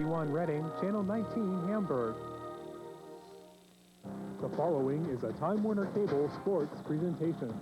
1 Reading, Channel 19 Hamburg. The following is a Time Warner Cable sports presentation.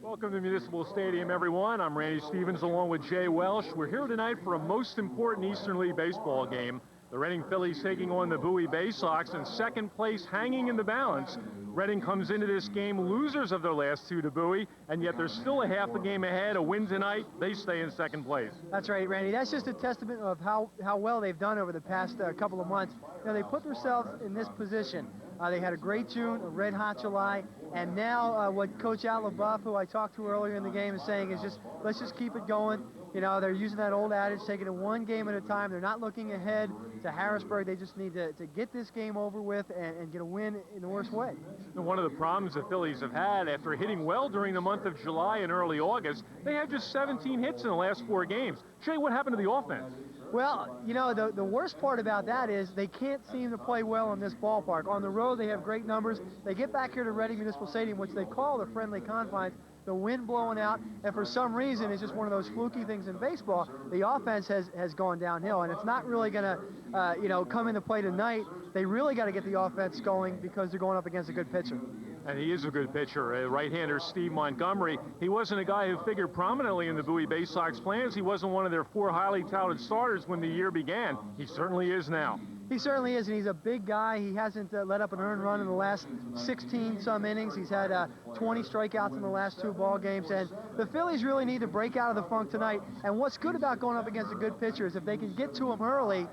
Welcome to Municipal Stadium, everyone. I'm Randy Stevens along with Jay Welsh. We're here tonight for a most important Eastern League baseball game. The Reading Phillies taking on the Bowie Bay Sox in second place, hanging in the balance. Reading comes into this game losers of their last two to Bowie, and yet there's still a half a game ahead. A win tonight, they stay in second place. That's right, Randy. That's just a testament of how well they've done over the past couple of months. You know, they put themselves in this position. They had a great June, a red-hot July, and now what Coach Al LaBeouf, who I talked to earlier in the game, is saying is just, let's just keep it going. You know, they're using that old adage, taking it one game at a time. They're not looking ahead to Harrisburg. They just need to get this game over with and get a win in the worst way. And one of the problems the Phillies have had after hitting well during the month of July and early August, they had just 17 hits in the last 4 games. Jay, what happened to the offense? Well, you know, the worst part about that is they can't seem to play well in this ballpark. On the road, they have great numbers. They get back here to Reading Municipal Stadium, which they call the friendly confines, the wind blowing out, and for some reason, it's just one of those fluky things in baseball. The offense has gone downhill, and it's not really going to, you know, come into play tonight. They really got to get the offense going because they're going up against a good pitcher. And he is a good pitcher. Right-hander Steve Montgomery. He wasn't a guy who figured prominently in the Bowie Bay Sox plans. He wasn't one of their 4 highly touted starters when the year began. He certainly is now. He certainly is, and he's a big guy. He hasn't let up an earned run in the last 16-some innings. He's had 20 strikeouts in the last 2 ball games, and the Phillies really need to break out of the funk tonight. And what's good about going up against a good pitcher is if they can get to him early,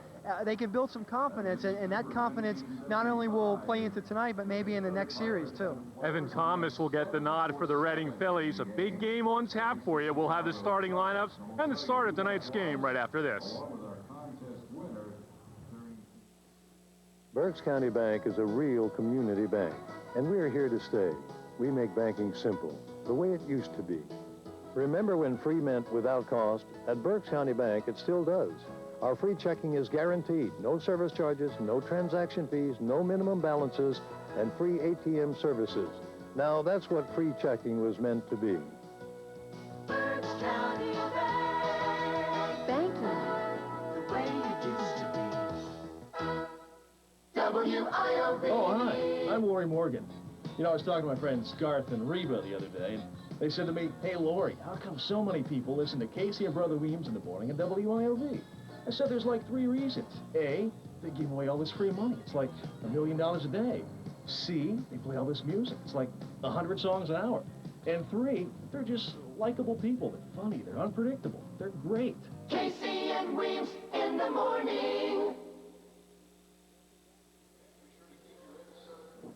they can build some confidence, and that confidence not only will play into tonight, but maybe in the next series, too. Evan Thomas will get the nod for the Reading Phillies. A big game on tap for you. We'll have the starting lineups and the start of tonight's game right after this. Berks County Bank is a real community bank, and we're here to stay. We make banking simple, the way it used to be. Remember when free meant without cost? At Berks County Bank, it still does. Our free checking is guaranteed. No service charges, no transaction fees, no minimum balances, and free ATM services. Now, that's what free checking was meant to be. Berks County Bank. Banking the way it used to be. WIOB. Oh, hi. I'm Lori Morgan. You know, I was talking to my friends Garth and Reba the other day, and they said to me, hey, Lori, how come so many people listen to Casey and Brother Weems in the morning and WIOB? I said there's like 3 reasons. A, they give away all this free money. It's like $1 million a day. C, they play all this music. It's like 100 songs an hour. And 3, they're just likable people. They're funny. They're unpredictable. They're great. Casey and Weems in the morning.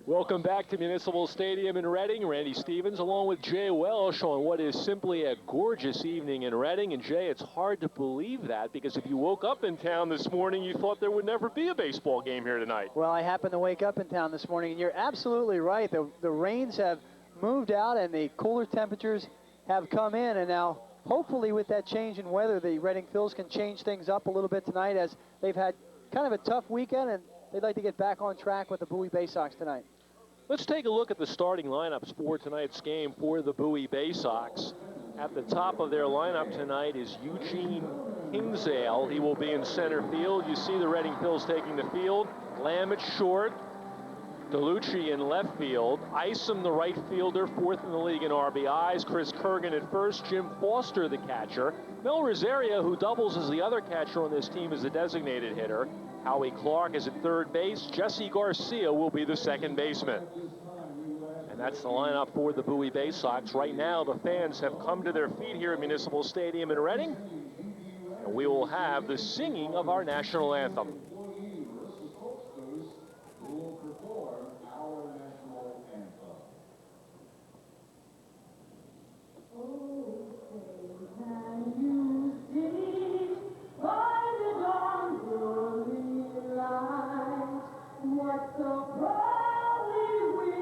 Welcome back to Municipal Stadium in Reading. Randy Stevens along with Jay Welsh on what is simply a gorgeous evening in Reading. And Jay, it's hard to believe that because if you woke up in town this morning, you thought there would never be a baseball game here tonight. Well, I happened to wake up in town this morning, and you're absolutely right. The rains have moved out, and the cooler temperatures have come in. And now, hopefully, with that change in weather, the Reading Phils can change things up a little bit tonight as they've had kind of a tough weekend, and they'd like to get back on track with the Bowie Bay Sox tonight. Let's take a look at the starting lineups for tonight's game for the Bowie Bay Sox. At the top of their lineup tonight is Eugene Hinsdale. He will be in center field. You see the Reading Phils taking the field. Lamb at short. DeLucci in left field. Isom, the right fielder, 4th in the league in RBIs. Chris Kurgan at first. Jim Foster, the catcher. Mel Rosario, who doubles as the other catcher on this team, is the designated hitter. Howie Clark is at third base. Jesse Garcia will be the second baseman. And that's the lineup for the Bowie Bay Sox. Right now, the fans have come to their feet here at Municipal Stadium in Reading. And we will have the singing of our national anthem. What so proudly we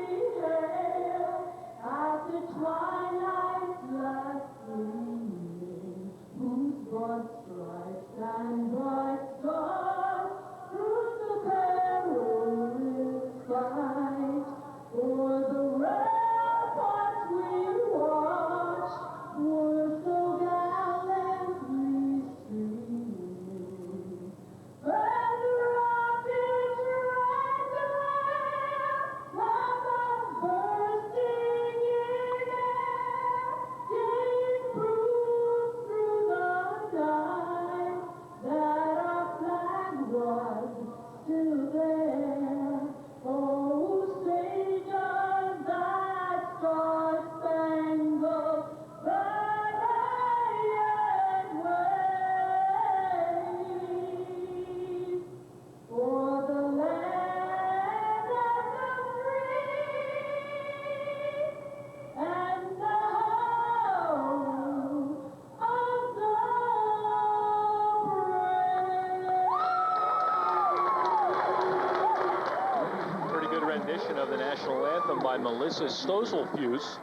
rendition of the national anthem by Melissa Stoselfuse.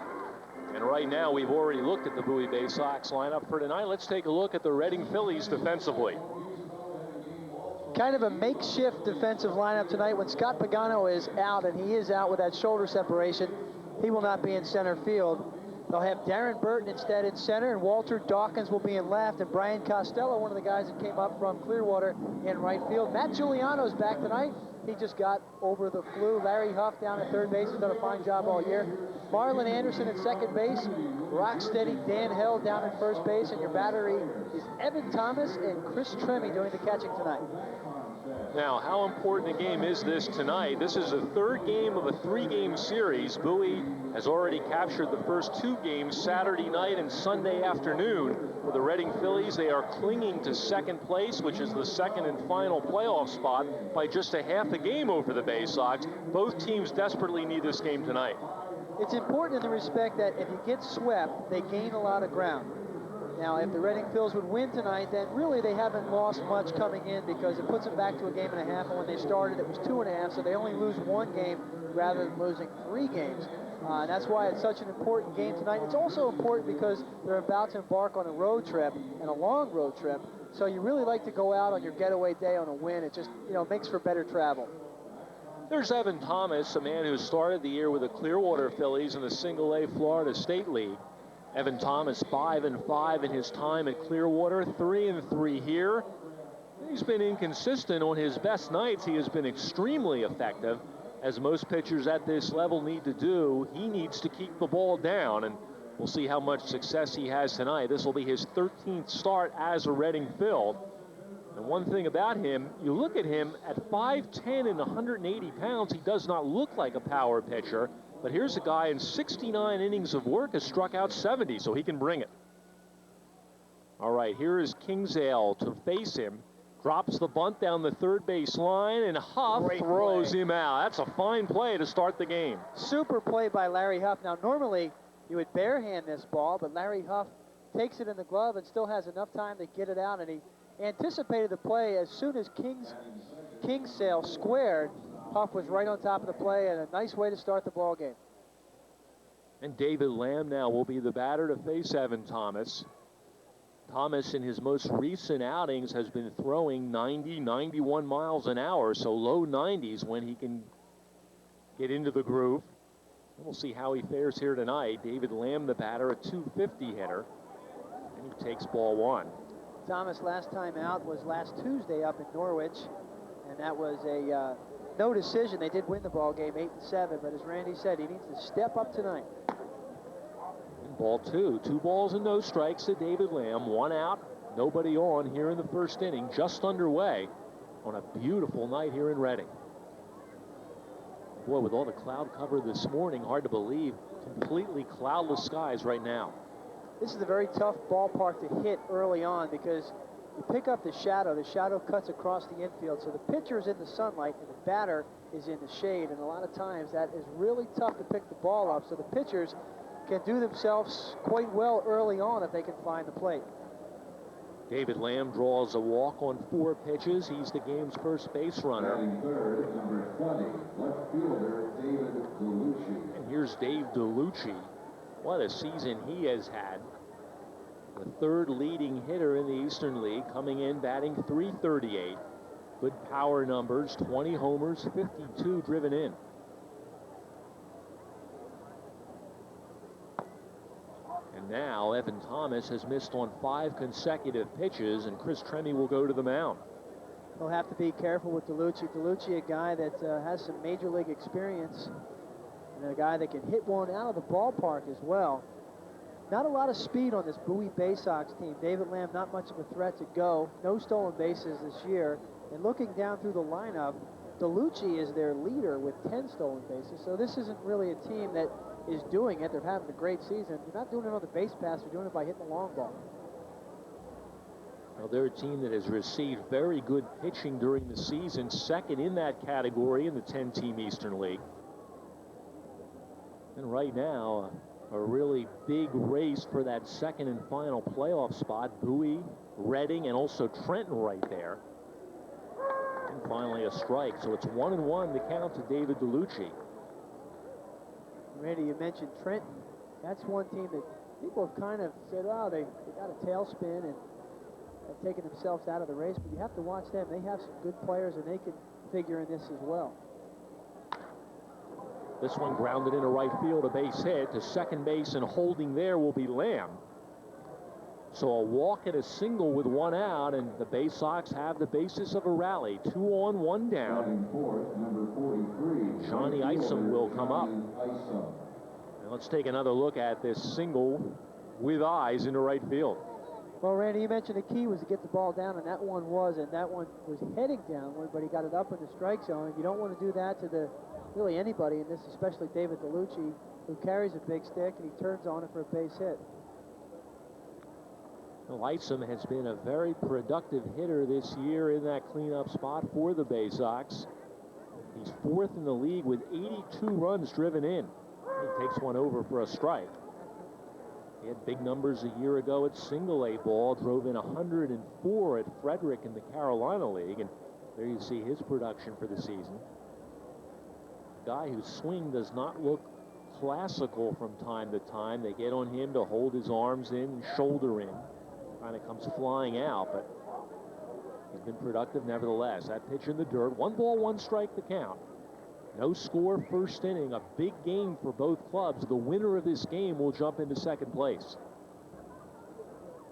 And right now, we've already looked at the Bowie Bay Sox lineup for tonight. Let's take a look at the Reading Phillies defensively. Kind of a makeshift defensive lineup tonight when Scott Pagano is out, and he is out with that shoulder separation. He will not be in center field. They'll have Darren Burton instead in center, and Walter Dawkins will be in left, and Brian Costello, one of the guys that came up from Clearwater, in right field. Matt Giuliano's back tonight. He just got over the flu. Larry Huff down at third base has done a fine job all year. Marlon Anderson at second base. Rocksteady Dan Hell down at first base, and your battery is Evan Thomas and Chris Tremme doing the catching tonight. Now, how important a game is this tonight? This is the third game of a three-game series. Bowie has already captured the first two games Saturday night and Sunday afternoon. For the Reading Phillies, they are clinging to second place, which is the second and final playoff spot, by just a half a game over the Bay Sox. Both teams desperately need this game tonight. It's important in the respect that if you get swept, they gain a lot of ground. Now, if the Reading Phils would win tonight, then really they haven't lost much coming in, because it puts them back to a game and a half, and when they started it was 2.5, so they only lose one game rather than losing 3 games. And that's why it's such an important game tonight. It's also important because they're about to embark on a road trip, and a long road trip, so you really like to go out on your getaway day on a win. It just, makes for better travel. There's Evan Thomas, a man who started the year with the Clearwater Phillies in the Single-A Florida State League. Evan Thomas 5-5 in his time at Clearwater, 3-3 here. He's been inconsistent. On his best nights, he has been extremely effective. As most pitchers at this level need to do, he needs to keep the ball down, and we'll see how much success he has tonight. This will be his 13th start as a Reading Phil. And one thing about him, you look at him at 5'10" and 180 pounds, he does not look like a power pitcher. But here's a guy in 69 innings of work has struck out 70, so he can bring it. All right, here is Kingsale to face him. Drops the bunt down the third base line, and Huff throws him out. That's a fine play to start the game. Super play by Larry Huff. Now, normally you would barehand this ball, but Larry Huff takes it in the glove and still has enough time to get it out, and he anticipated the play. As soon as Kingsale squared, Huff was right on top of the play, and a nice way to start the ball game. And David Lamb now will be the batter to face Evan Thomas. Thomas, in his most recent outings, has been throwing 90, 91 miles an hour, so low 90s when he can get into the groove. And we'll see how he fares here tonight. David Lamb, the batter, a 250 hitter, and he takes ball one. Thomas last time out was last Tuesday up in Norwich, and that was a no decision. They did win the ball game 8-7, but as Randy said, he needs to step up tonight. And ball two. 2 balls and no strikes to David Lamb. 1 out, nobody on here in the first inning, just underway on a beautiful night here in Reading. Boy, with all the cloud cover this morning, hard to believe, completely cloudless skies right now. This is a very tough ballpark to hit early on because you pick up the shadow. The shadow cuts across the infield, so the pitcher is in the sunlight and the batter is in the shade, and a lot of times that is really tough to pick the ball up, so the pitchers can do themselves quite well early on if they can find the plate. David Lamb draws a walk on 4 pitches. He's the game's first base runner. Third, number 20, left fielder David DeLucci. And here's Dave DeLucci. What a season he has had. The 3rd leading hitter in the Eastern League, coming in batting .338. Good power numbers, 20 homers, 52 driven in. And now Evan Thomas has missed on 5 consecutive pitches, and Chris Tremme will go to the mound. They'll have to be careful with DeLucci. DeLucci, a guy that has some major league experience, and a guy that can hit one out of the ballpark as well. Not a lot of speed on this Bowie Bay Sox team. David Lamb, not much of a threat to go. No stolen bases this year. And looking down through the lineup, DeLucci is their leader with 10 stolen bases. So this isn't really a team that is doing it. They're having a great season. They're not doing it on the base pass. They're doing it by hitting the long ball. Well, they're a team that has received very good pitching during the season, second in that category in the 10-team Eastern League. And right now, a really big race for that second and final playoff spot. Bowie, Reading, and also Trenton right there. And finally a strike. So it's 1-1 the count to David DeLucci. Randy, you mentioned Trenton. That's one team that people have kind of said, oh, they got a tailspin and have taken themselves out of the race, but you have to watch them. They have some good players, and they can figure in this as well. This one grounded into right field, a base hit. To second base and holding there will be Lamb. So a walk and a single with one out, and the Bay Sox have the basis of a rally. 2 on, 1 down. Johnny Isom will come up. And let's take another look at this single with eyes into right field. Well, Randy, you mentioned the key was to get the ball down, and that one was heading downward, but he got it up in the strike zone, and you don't want to do that to really anybody in this, especially David DeLucci, who carries a big stick, and he turns on it for a base hit. Well, Isom has been a very productive hitter this year in that cleanup spot for the Bay Sox. He's 4th in the league with 82 runs driven in. He takes one over for a strike. He had big numbers a year ago at single-A ball, drove in 104 at Frederick in the Carolina League, and there you see his production for the season. A guy whose swing does not look classical from time to time. They get on him to hold his arms in, shoulder in. Kind of comes flying out, but he's been productive nevertheless. That pitch in the dirt, 1 ball, 1 strike the count. No score first inning, a big game for both clubs. The winner of this game will jump into second place.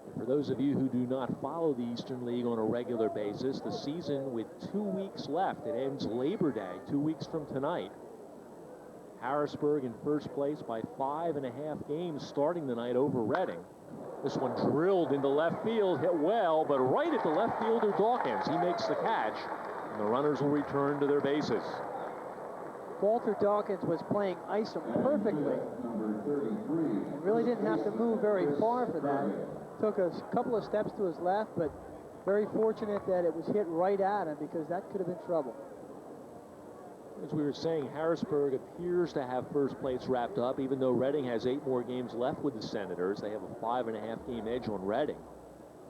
And for those of you who do not follow the Eastern League on a regular basis, the season with 2 weeks left, it ends Labor Day, 2 weeks from tonight. Harrisburg in first place by 5.5 games starting the night over Reading. This one drilled into left field, hit well, but right at the left fielder Dawkins. He makes the catch, and the runners will return to their bases. Walter Dawkins was playing Isom perfectly. And really didn't have to move very far for that. Took a couple of steps to his left, but very fortunate that it was hit right at him, because that could have been trouble. As we were saying, Harrisburg appears to have first place wrapped up, even though Reading has 8 more games left with the Senators. They have a 5.5 game edge on Reading.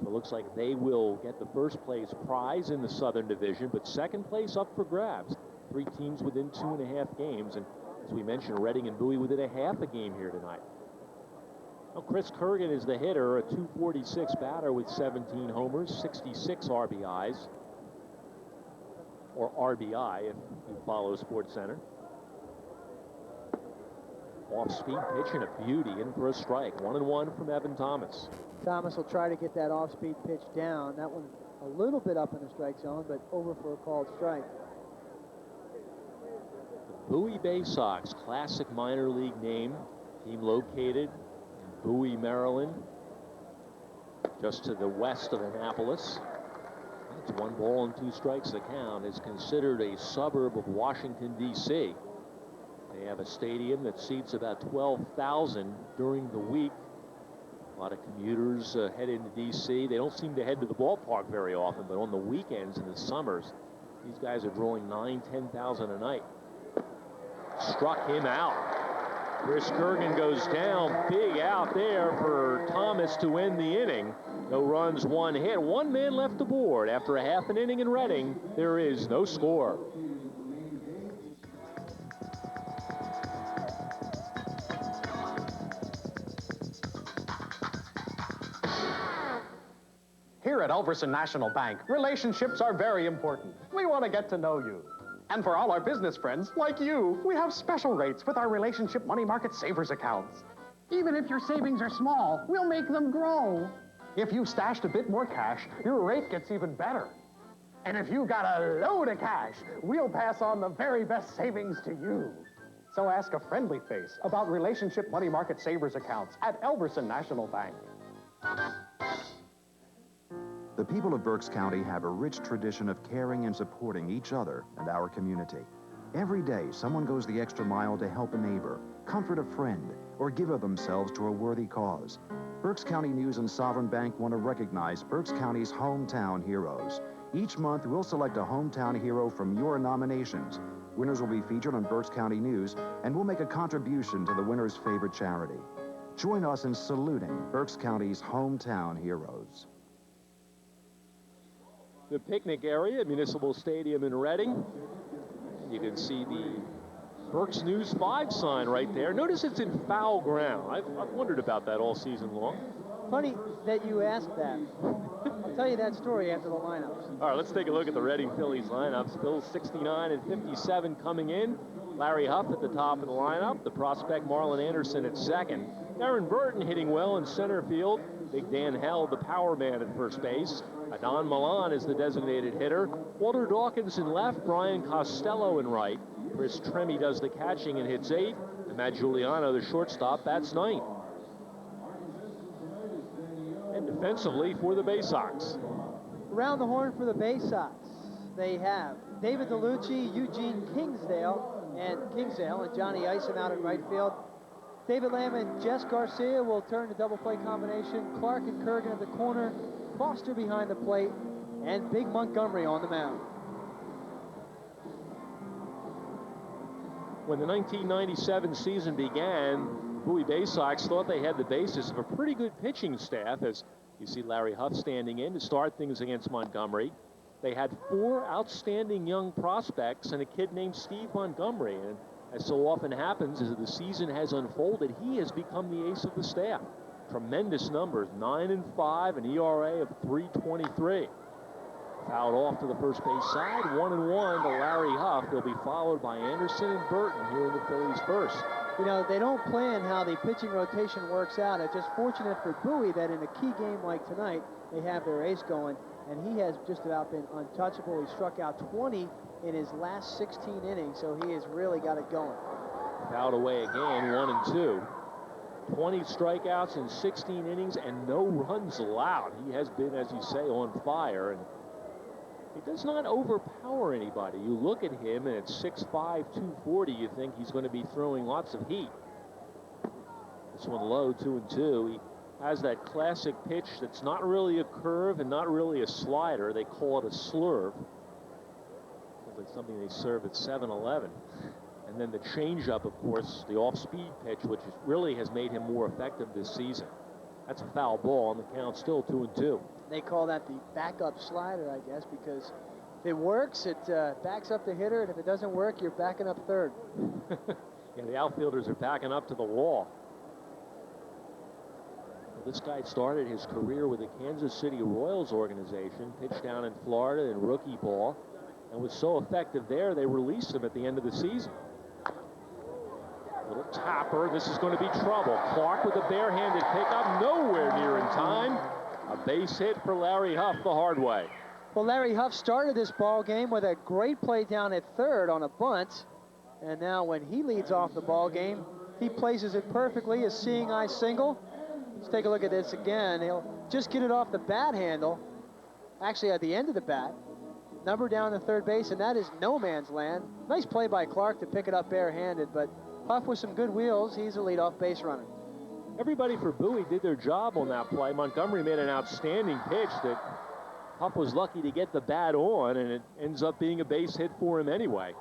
So it looks like they will get the first place prize in the Southern Division, but second place up for grabs. 3 teams within 2.5 games, and as we mentioned, Reading and Bowie within a half a game here tonight. Now, Chris Kurgan is the hitter, a .246 batter with 17 homers, 66 RBIs. Or RBI if you follow SportsCenter. Off-speed pitch and a beauty in for a strike. 1-1 from Evan Thomas. Thomas will try to get that off-speed pitch down. That one a little bit up in the strike zone, but over for a called strike. The Bowie Bay Sox, classic minor league name. Team located in Bowie, Maryland, just to the west of Annapolis. It's 1 ball and 2 strikes the count. Is considered a suburb of Washington, D.C. They have a stadium that seats about 12,000 during the week. A lot of commuters head into D.C. They don't seem to head to the ballpark very often, but on the weekends in the summers, these guys are drawing 9,000-10,000 a night. Struck him out. Chris Kurgan goes down, big out there for Thomas to end the inning. No runs, 1 hit, 1 man left aboard. After a half an inning in Reading, there is no score. Here at Elverson National Bank, relationships are very important. We want to get to know you. And for all our business friends, like you, we have special rates with our relationship money market savers accounts. Even if your savings are small, we'll make them grow. If you've stashed a bit more cash, your rate gets even better. And if you got a load of cash, we'll pass on the very best savings to you. So ask a friendly face about relationship money market savers accounts at Elverson National Bank. The people of Berks County have a rich tradition of caring and supporting each other and our community. Every day, someone goes the extra mile to help a neighbor, comfort a friend, or give of themselves to a worthy cause. Berks County News and Sovereign Bank want to recognize Berks County's hometown heroes. Each month, we'll select a hometown hero from your nominations. Winners will be featured on Berks County News, and we'll make a contribution to the winner's favorite charity. Join us in saluting Berks County's hometown heroes. The picnic area, Municipal Stadium in Reading. You can see the Burke's News 5 sign right there. Notice it's in foul ground. I've wondered about that all season long. Funny that you asked that. I'll tell you that story after the lineups. All right, let's take a look at the Reading Phillies lineups. Bills 69 and 57 coming in. Larry Huff at the top of the lineup. The prospect Marlon Anderson at second. Darren Burton hitting well in center field. Big Dan Held, the power man at first base. Adon Milan is the designated hitter. Walter Dawkins in left. Brian Costello in right. Chris Tremmy does the catching and hits 8. And Matt Giuliano, the shortstop, bats 9th. And defensively for the Bay Sox. Around the horn for the Bay Sox, they have David DeLucci, Eugene Kingsdale, and Johnny Ison out in right field. David Lamb and Jess Garcia will turn the double play combination. Clark and Kurgan at the corner, Foster behind the plate, and Big Montgomery on the mound. When the 1997 season began, Bowie Bay Sox thought they had the basis of a pretty good pitching staff, as you see Larry Huff standing in to start things against Montgomery. They had 4 outstanding young prospects and a kid named Steve Montgomery. And as so often happens, as the season has unfolded, he has become the ace of the staff. Tremendous numbers, 9 and 5, an ERA of 3.23. Fouled off to the first base side, 1-1 to Larry Huff. They'll be followed by Anderson and Burton here in the Phillies first. You know, they don't plan how the pitching rotation works out. It's just fortunate for Bowie that in a key game like tonight, they have their ace going, and he has just about been untouchable. He struck out 20 in his last 16 innings, so he has really got it going. Fouled away again, 1-2. 20 strikeouts in 16 innings and no runs allowed. He has been, as you say, on fire, and he does not overpower anybody. You look at him, and at 6'5", 240, you think he's going to be throwing lots of heat. This one low, 2-2. He has that classic pitch that's not really a curve and not really a slider. They call it a slurve. Sounds like something they serve at 7-Eleven. And then the changeup, of course, the off-speed pitch, which really has made him more effective this season. That's a foul ball, and the count's still 2-2. They call that the backup slider, I guess, because if it works, it backs up the hitter, and if it doesn't work, you're backing up third. Yeah, the outfielders are backing up to the wall. Well, this guy started his career with the Kansas City Royals organization, pitched down in Florida in rookie ball, and was so effective there, they released him at the end of the season. Little tapper. This is going to be trouble. Clark with a barehanded pickup, nowhere near in time. A base hit for Larry Huff the hard way. Well, Larry Huff started this ball game with a great play down at third on a bunt, and now when he leads off the ball game, he places it perfectly, a seeing eye single. Let's take a look at this again. He'll just get it off the bat handle, actually at the end of the bat. Number down to third base, and that is no man's land. Nice play by Clark to pick it up barehanded, but Huff with some good wheels, he's a leadoff base runner. Everybody for Bowie did their job on that play. Montgomery made an outstanding pitch that Huff was lucky to get the bat on, and it ends up being a base hit for him anyway,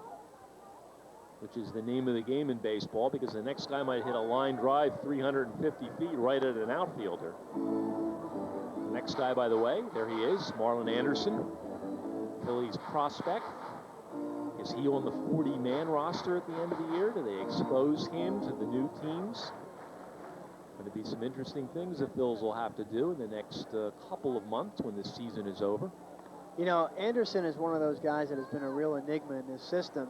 which is the name of the game in baseball, because the next guy might hit a line drive 350 feet right at an outfielder. The next guy, by the way, there he is, Marlon Anderson, Phillies prospect. Is he on the 40-man roster at the end of the year? Do they expose him to the new teams? Going to be some interesting things the Phils will have to do in the next couple of months when this season is over. You know, Anderson is one of those guys that has been a real enigma in this system.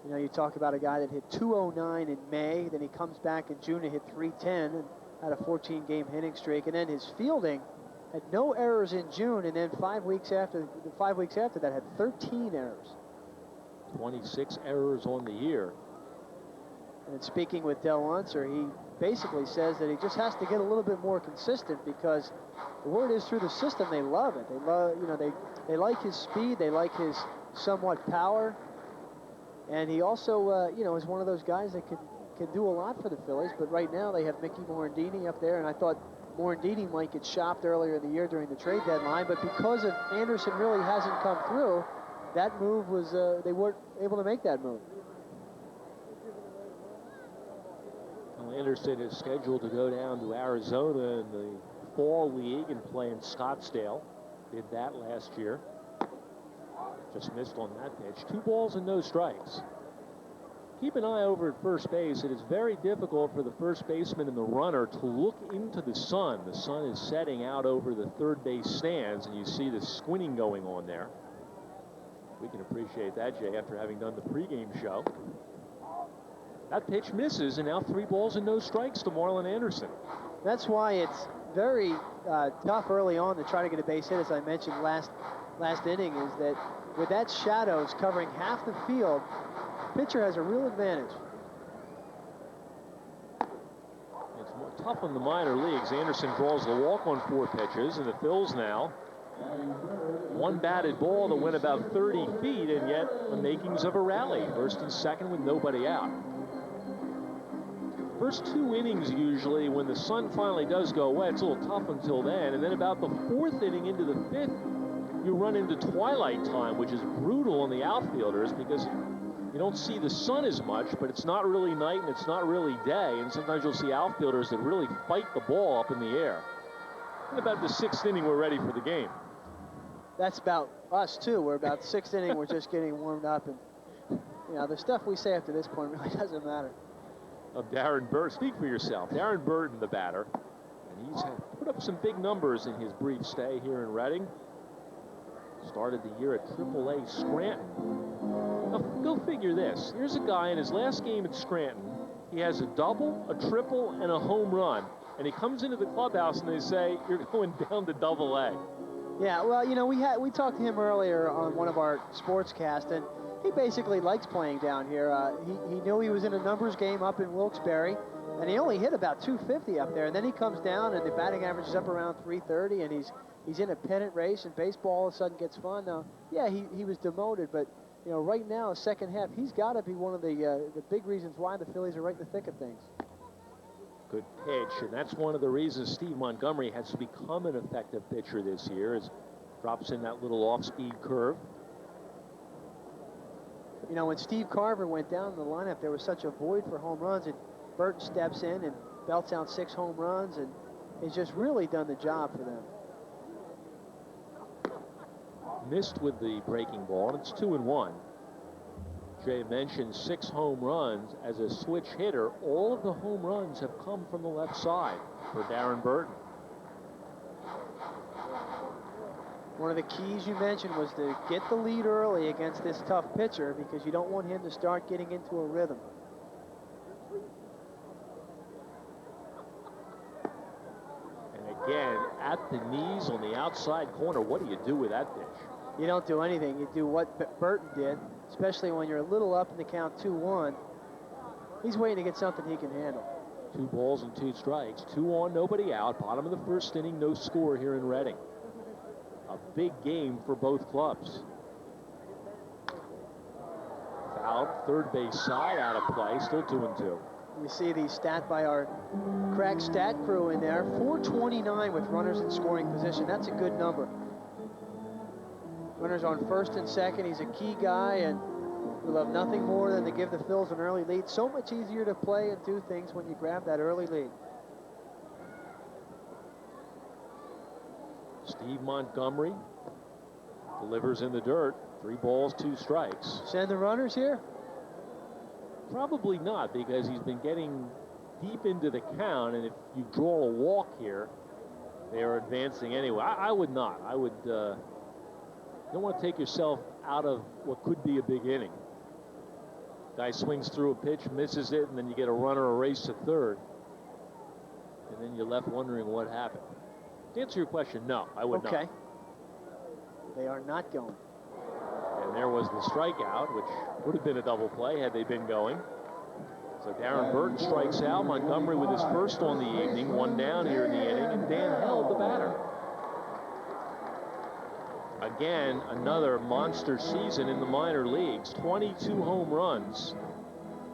You know, you talk about a guy that hit 209 in May, then he comes back in June to hit 310 and had a 14-game hitting streak, and then his fielding had no errors in June, and then 5 weeks after that had 13 errors. 26 errors on the year. And speaking with Del Unser, he basically says that he just has to get a little bit more consistent, because the word is through the system they love it. They love, you know, they like his speed, they like his somewhat power, and he also, you know, is one of those guys that can do a lot for the Phillies. But right now they have Mickey Morandini up there, and I thought Morandini might get shopped earlier in the year during the trade deadline, but because of Anderson really hasn't come through, that move was, they weren't able to make that move. Well, Anderson is scheduled to go down to Arizona in the Fall League and play in Scottsdale. Did that last year. Just missed on that pitch. 2 balls and no strikes. Keep an eye over at first base. It is very difficult for the first baseman and the runner to look into the sun. The sun is setting out over the third base stands, and you see the squinting going on there. We can appreciate that, Jay, after having done the pregame show. That pitch misses, and now 3 balls and no strikes to Marlon Anderson. That's why it's very tough early on to try to get a base hit, as I mentioned last inning, is that with that shadows covering half the field, pitcher has a real advantage. It's more tough in the minor leagues. Anderson draws the walk on 4 pitches, and the Phils now. 1 batted ball that went about 30 feet, and yet the makings of a rally. First and second with nobody out. First 2 innings usually, when the sun finally does go away, it's a little tough until then. And then about the 4th inning into the 5th, you run into twilight time, which is brutal on the outfielders because you don't see the sun as much, but it's not really night and it's not really day. And sometimes you'll see outfielders that really fight the ball up in the air. And about the 6th inning, we're ready for the game. That's about us, too. We're about 6th inning. We're just getting warmed up. And, you know, the stuff we say after this point really doesn't matter. Of Darren Burton. Speak for yourself. Darren Burton, the batter. And he's put up some big numbers in his brief stay here in Reading. Started the year at AAA Scranton. Now, go figure this. Here's a guy in his last game at Scranton. He has a double, a triple, and a home run. And he comes into the clubhouse and they say, you're going down to AA. Yeah, well, you know, we talked to him earlier on one of our sportscasts, and he basically likes playing down here. He knew he was in a numbers game up in Wilkes-Barre, and he only hit about 250 up there. And then he comes down, and the batting average is up around 330, and he's in a pennant race, and baseball all of a sudden gets fun. Now, yeah, he was demoted, but you know, right now, second half, he's got to be one of the big reasons why the Phillies are right in the thick of things. Good pitch, and that's one of the reasons Steve Montgomery has to become an effective pitcher this year, is drops in that little off-speed curve. You know, when Steve Carver went down in the lineup, there was such a void for home runs, and Burton steps in and belts out 6 home runs, and he's just really done the job for them. Missed with the breaking ball, and it's 2-1. Jay mentioned 6 home runs. As a switch hitter, all of the home runs have come from the left side for Darren Burton. One of the keys you mentioned was to get the lead early against this tough pitcher because you don't want him to start getting into a rhythm. And again, at the knees on the outside corner, what do you do with that pitch? You don't do anything. You do what Burton did, especially when you're a little up in the count 2-1. He's waiting to get something he can handle. 2 balls and 2 strikes. 2 on, nobody out. Bottom of the first inning, no score here in Reading. A big game for both clubs. Fouled, third base side, out of play, still 2-2. You see the stat by our crack stat crew in there. 429 with runners in scoring position. That's a good number. Runners on first and second. He's a key guy, and we love nothing more than to give the Phils an early lead. So much easier to play and do things when you grab that early lead. Steve Montgomery delivers in the dirt. 3 balls, 2 strikes. Send the runners here? Probably not, because he's been getting deep into the count, and if you draw a walk here, they are advancing anyway. I would not. I would. You don't want to take yourself out of what could be a big inning. Guy swings through a pitch, misses it, and then you get a runner a race to third. And then you're left wondering what happened. To answer your question, no, I would not. Okay. They are not going. And there was the strikeout, which would have been a double play had they been going. So Darren Burton strikes out. Montgomery with his first on the evening, 1 down here in the inning, and Dan held the batter. Again, another monster season in the minor leagues. 22 home runs.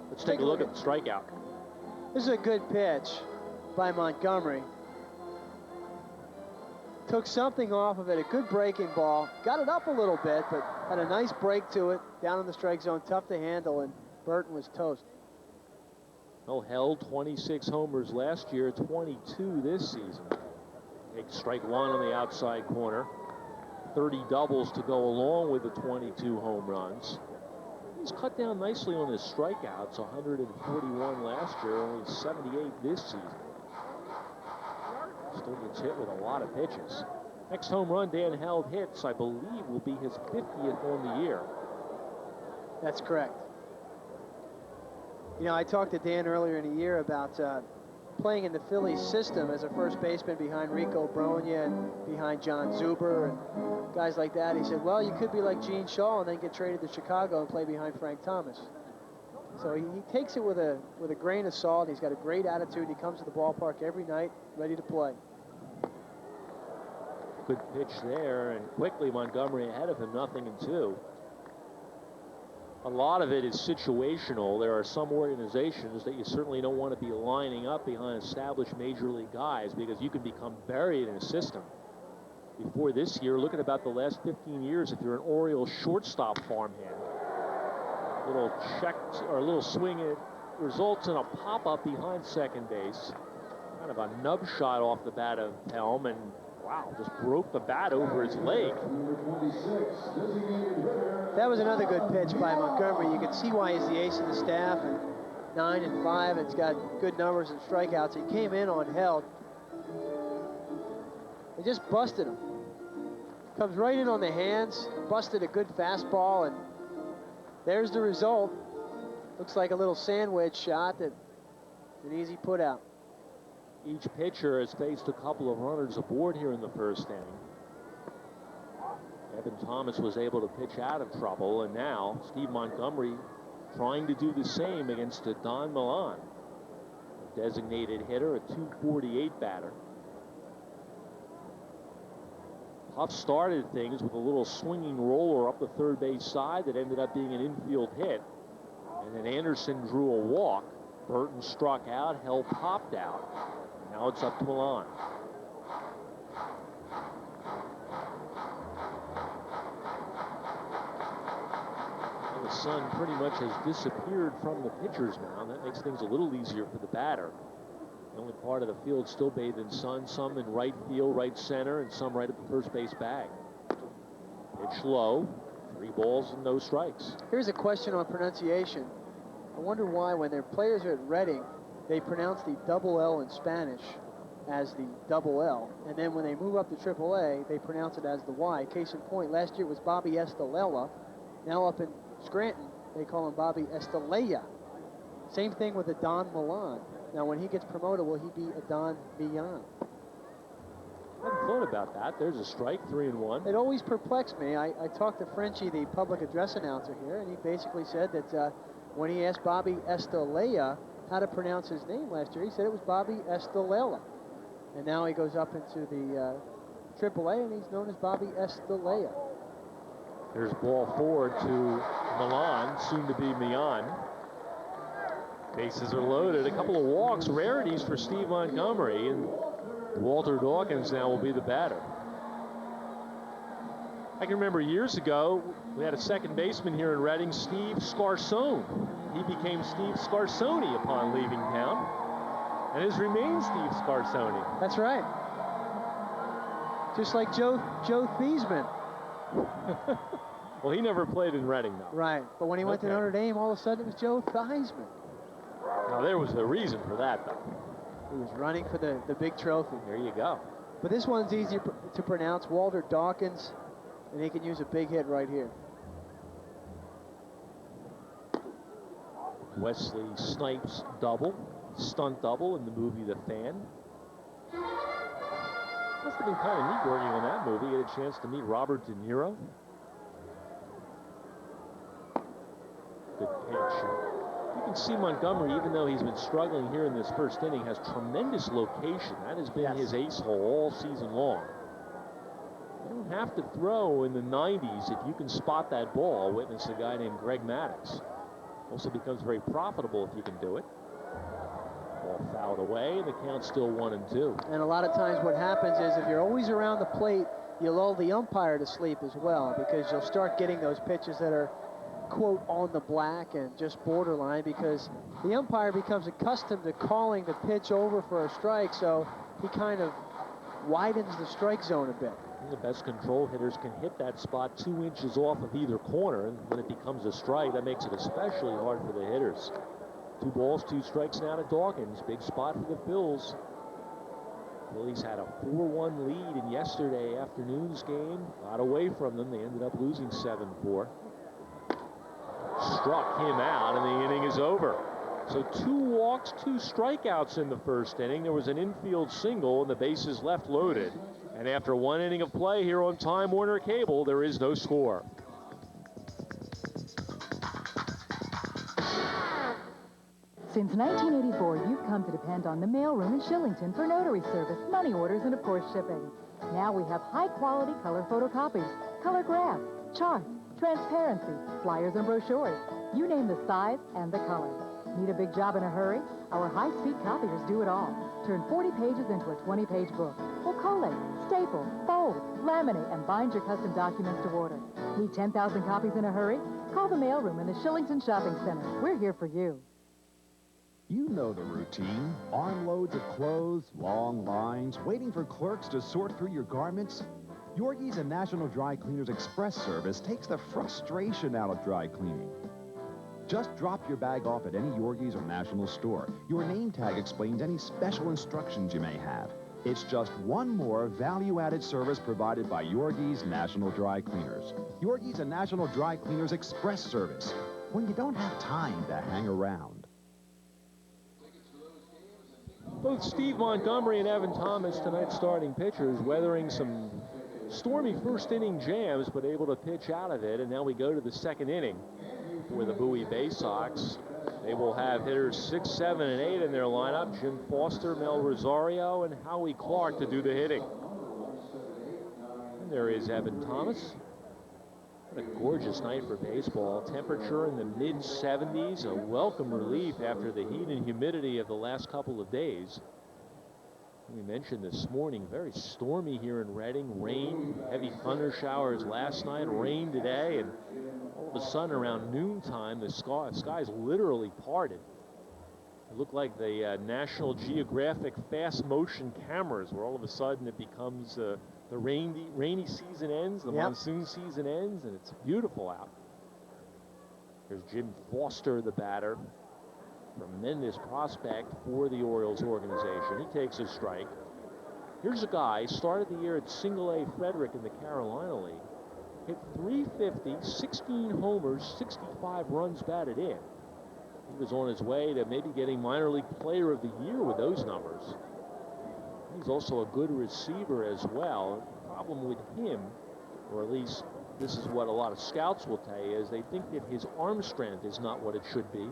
Let's take a look at the strikeout. This is a good pitch by Montgomery. Took something off of it, a good breaking ball. Got it up a little bit, but had a nice break to it. Down in the strike zone, tough to handle, and Burton was toast. Well, held 26 homers last year, 22 this season. Take strike 1 on the outside corner. 30 doubles to go along with the 22 home runs. He's cut down nicely on his strikeouts, 141 last year, only 78 this season. Still gets hit with a lot of pitches. Next home run Dan Held hits, I believe, will be his 50th on the year. That's correct. You know, I talked to Dan earlier in the year about playing in the Phillies system as a first baseman behind Rico Brogna and behind John Zuber and guys like that. He said, well, you could be like Gene Shaw and then get traded to Chicago and play behind Frank Thomas. So he takes it with a grain of salt. He's got a great attitude. He comes to the ballpark every night ready to play. Good pitch there, and quickly Montgomery ahead of him, 0-2. A lot of it is situational. There are some organizations that you certainly don't want to be lining up behind established major league guys because you can become buried in a system. Before this year, look at about the last 15 years, if you're an Orioles shortstop farmhand, little check or a little swing, it results in a pop-up behind second base. Kind of a nub shot off the bat of Helm, and wow, just broke the bat over his leg. That was another good pitch by Montgomery. You can see why he's the ace of the staff, and 9-5. It's got good numbers and strikeouts. He came in on Held. They just busted him. Comes right in on the hands, busted a good fastball, and there's the result. Looks like a little sandwich shot that an easy put out. Each pitcher has faced a couple of runners aboard here in the first inning. Evan Thomas was able to pitch out of trouble, and now Steve Montgomery trying to do the same against Don Milan, a designated hitter, a .248 batter. Huff started things with a little swinging roller up the third base side that ended up being an infield hit. And then Anderson drew a walk. Burton struck out, Held popped out. Now it's up to Milan. Well, the sun pretty much has disappeared from the pitcher's mound. That makes things a little easier for the batter. The only part of the field still bathed in sun, some in right field, right center, and some right at the first base bag. Pitch low, 3 balls and no strikes. Here's a question on pronunciation. I wonder why when their players are at Reading, they pronounce the double L in Spanish as the double L, and then when they move up to AAA, they pronounce it as the Y. Case in point, last year it was Bobby Estalella. Now up in Scranton, they call him Bobby Estalella. Same thing with the Don Milan. Now, when he gets promoted, will he be a Don Milan? I hadn't thought about that. There's a strike, 3-1. It always perplexed me. I talked to Frenchie, the public address announcer here, and he basically said that when he asked Bobby Estalella how to pronounce his name last year, he said it was Bobby Estalella. And now he goes up into the AAA, and he's known as Bobby Estalella. There's ball forward to Milan, soon to be Mian. Bases are loaded. A couple of walks, rarities for Steve Montgomery, and Walter Dawkins now will be the batter. I can remember years ago, we had a second baseman here in Reading, Steve Scarsone. He became Steve Scarsone upon leaving town, and has remained Steve Scarsone. That's right. Just like Joe Theismann. Well, he never played in Reading, though. Right, but when he went to Notre Dame, all of a sudden it was Joe Theismann. Now, there was a reason for that, though. He was running for the big trophy. There you go. But this one's easy to pronounce, Walter Dawkins, and he can use a big hit right here. Wesley Snipes double, stunt double in the movie The Fan. Must have been kind of neat working on that movie. You had a chance to meet Robert De Niro. Good pitch. You can see Montgomery, even though he's been struggling here in this first inning, has tremendous location. That has been his ace hole all season long. You don't have to throw in the 90s if you can spot that ball. Witness a guy named Greg Maddox. Also becomes very profitable if you can do it. Ball fouled away, and the count's still 1-2. And a lot of times what happens is if you're always around the plate, you lull the umpire to sleep as well, because you'll start getting those pitches that are, quote, on the black and just borderline, because the umpire becomes accustomed to calling the pitch over for a strike, so he kind of widens the strike zone a bit. The best control hitters can hit that spot 2 inches off of either corner, and when it becomes a strike, that makes it especially hard for the hitters. 2 balls, 2 strikes now to Dawkins. Big spot for the Phils. Phillies had a 4-1 lead in yesterday afternoon's game. Got away from them. They ended up losing 7-4. Struck him out, and the inning is over. So 2 walks, 2 strikeouts in the first inning. There was an infield single, and the bases left loaded. And after 1 inning of play here on Time Warner Cable, there is no score. Since 1984, you've come to depend on the mailroom in Shillington for notary service, money orders, and of course shipping. Now we have high-quality color photocopies, color graphs, charts, transparency, flyers, and brochures. You name the size and the color. Need a big job in a hurry? Our high-speed copiers do it all. Turn 40 pages into a 20-page book. Or collate, staple, fold, laminate, and bind your custom documents to order. Need 10,000 copies in a hurry? Call the mailroom in the Shillington Shopping Center. We're here for you. You know the routine. Armloads of clothes, long lines, waiting for clerks to sort through your garments. Yorgie's and National Dry Cleaners Express service takes the frustration out of dry cleaning. Just drop your bag off at any Yorgie's or National store. Your name tag explains any special instructions you may have. It's just one more value-added service provided by Yorgie's National Dry Cleaners. Yorgie's and National Dry Cleaners Express service, when you don't have time to hang around. Both Steve Montgomery and Evan Thomas, tonight's starting pitchers, weathering some stormy first inning jams, but able to pitch out of it. And now we go to the second inning for the Bowie Bay Sox. They will have hitters 6, 7, and 8 in their lineup. Jim Foster, Mel Rosario, and Howie Clark to do the hitting. And there is Evan Thomas. What a gorgeous night for baseball. Temperature in the mid-70s, a welcome relief after the heat and humidity of the last couple of days. We mentioned this morning, very stormy here in Reading. Rain, heavy thunder showers last night, rain today, and all of a sudden around noontime, the skies literally parted. It looked like the National Geographic fast motion cameras, where all of a sudden it becomes the rainy season ends, the monsoon season ends, and it's beautiful out. There's Jim Foster, the batter. Tremendous prospect for the Orioles organization. He takes a strike. Here's a guy, started the year at Single-A Frederick in the Carolina League. Hit .350, 16 homers, 65 runs batted in. He was on his way to maybe getting minor league player of the year with those numbers. He's also a good receiver as well. The problem with him, or at least this is what a lot of scouts will tell you, is they think that his arm strength is not what it should be.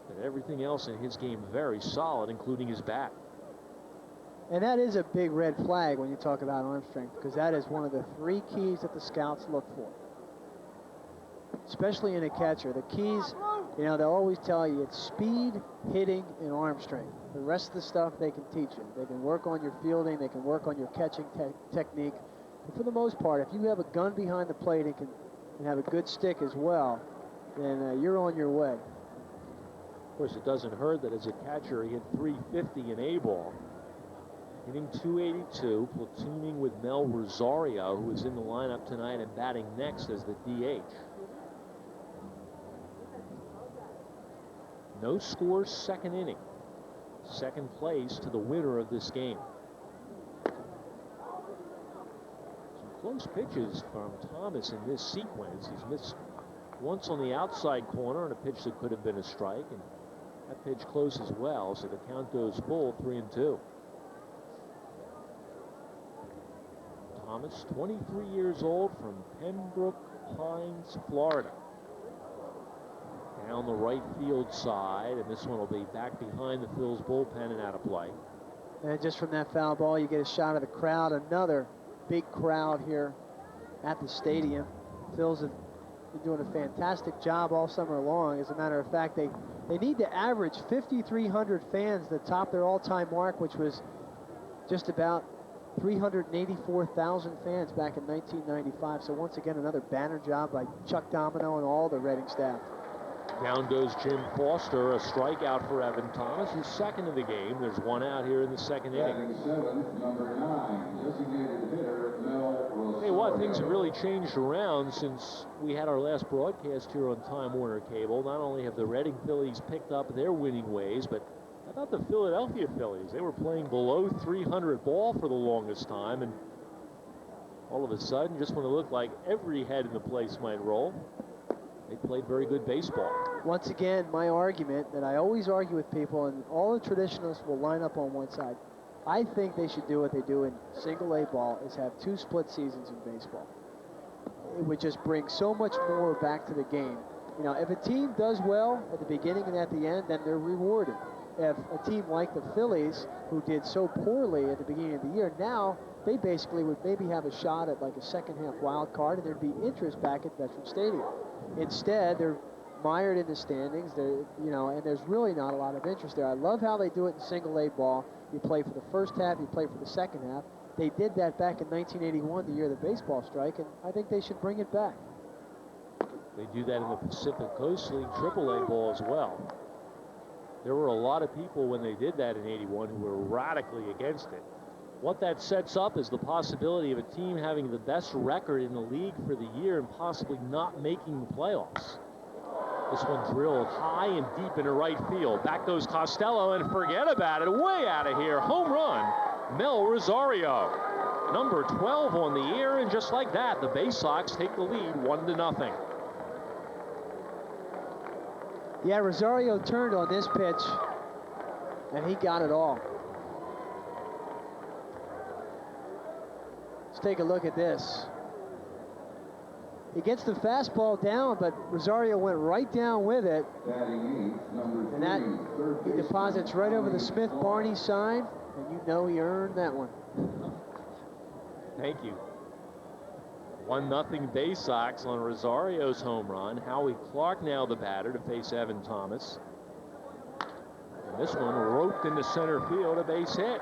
But everything else in his game very solid, including his bat. And that is a big red flag when you talk about arm strength, because that is one of the 3 keys that the scouts look for, especially in a catcher. The keys, you know, they'll always tell you it's speed, hitting, and arm strength. The rest of the stuff they can teach you. They can work on your fielding, they can work on your catching technique. But for the most part, if you have a gun behind the plate and can have a good stick as well, then you're on your way. Of course, it doesn't hurt that as a catcher he hit .350 in A-ball. Hitting .282, platooning with Mel Rosario, who is in the lineup tonight and batting next as the DH. No scores, second inning. Second place to the winner of this game. Some close pitches from Thomas in this sequence. He's missed once on the outside corner on a pitch that could have been a strike, and that pitch close as well, so the count goes full, 3-2. Thomas, 23 years old, from Pembroke Pines, Florida. Down the right field side, and this one will be back behind the Phils bullpen and out of play. And just from that foul ball, you get a shot of the crowd. Another big crowd here at the stadium. Phils have been doing a fantastic job all summer long. As a matter of fact, they need to average 5,300 fans to top their all-time mark, which was just about 384,000 fans back in 1995. So once again, another banner job by Chuck Domino and all the Reading staff. Down goes Jim Foster, a strikeout for Evan Thomas, his second of the game. There's one out here in the second inning. Batting seventh, number 9, designated hitter Mel Rosario. Hey, what, things have really changed around since we had our last broadcast here on Time Warner Cable. Not only have the Reading Phillies picked up their winning ways, but how about the Philadelphia Phillies? They were playing below 300 ball for the longest time, and all of a sudden, just when it looked like every head in the place might roll, they played very good baseball. Once again, my argument that I always argue with people, and all the traditionalists will line up on one side. I think they should do what they do in single A ball, is have 2 split seasons in baseball. It would just bring so much more back to the game. You know, if a team does well at the beginning and at the end, then they're rewarded. If a team like the Phillies, who did so poorly at the beginning of the year, now they basically would maybe have a shot at like a second half wild card, and there'd be interest back at Veterans Stadium. Instead, they're mired in the standings. They're, you know, and there's really not a lot of interest there. I love how they do it in single A ball. You play for the first half, you play for the second half. They did that back in 1981, the year of the baseball strike, and I think they should bring it back. They do that in the Pacific Coast League AAA ball as well. There were a lot of people when they did that in '81 who were radically against it. What that sets up is the possibility of a team having the best record in the league for the year and possibly not making the playoffs. This one drilled high and deep into right field. Back goes Costello, and forget about it. Way out of here. Home run, Mel Rosario. Number 12 on the year, and just like that, the Bay Sox take the lead 1-0. Yeah, Rosario turned on this pitch, and he got it all. Let's take a look at this. He gets the fastball down, but Rosario went right down with it. Batting eighth, number And that 3, third he baseman deposits right over the Smith-Barney sign, and you know he earned that one. Thank you. 1-0 Bay Sox on Rosario's home run. Howie Clark now the batter to face Evan Thomas. And this one roped into center field, a base hit.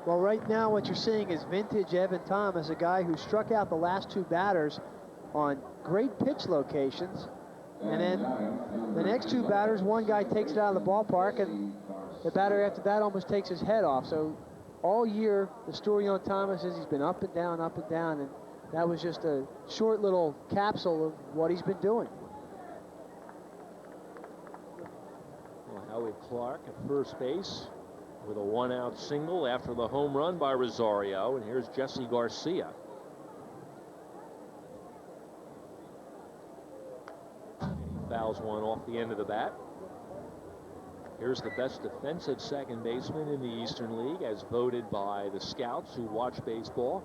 Well, right now what you're seeing is vintage Evan Thomas, a guy who struck out the last 2 batters on great pitch locations. And then the next 2 batters, one guy takes it out of the ballpark, and the batter after that almost takes his head off. So all year, the story on Thomas is he's been up and down, and that was just a short little capsule of what he's been doing. Well, Howie Clark at first base with a 1-out single after the home run by Rosario. And here's Jesse Garcia. And he fouls one off the end of the bat. Here's the best defensive second baseman in the Eastern League as voted by the scouts who watch baseball.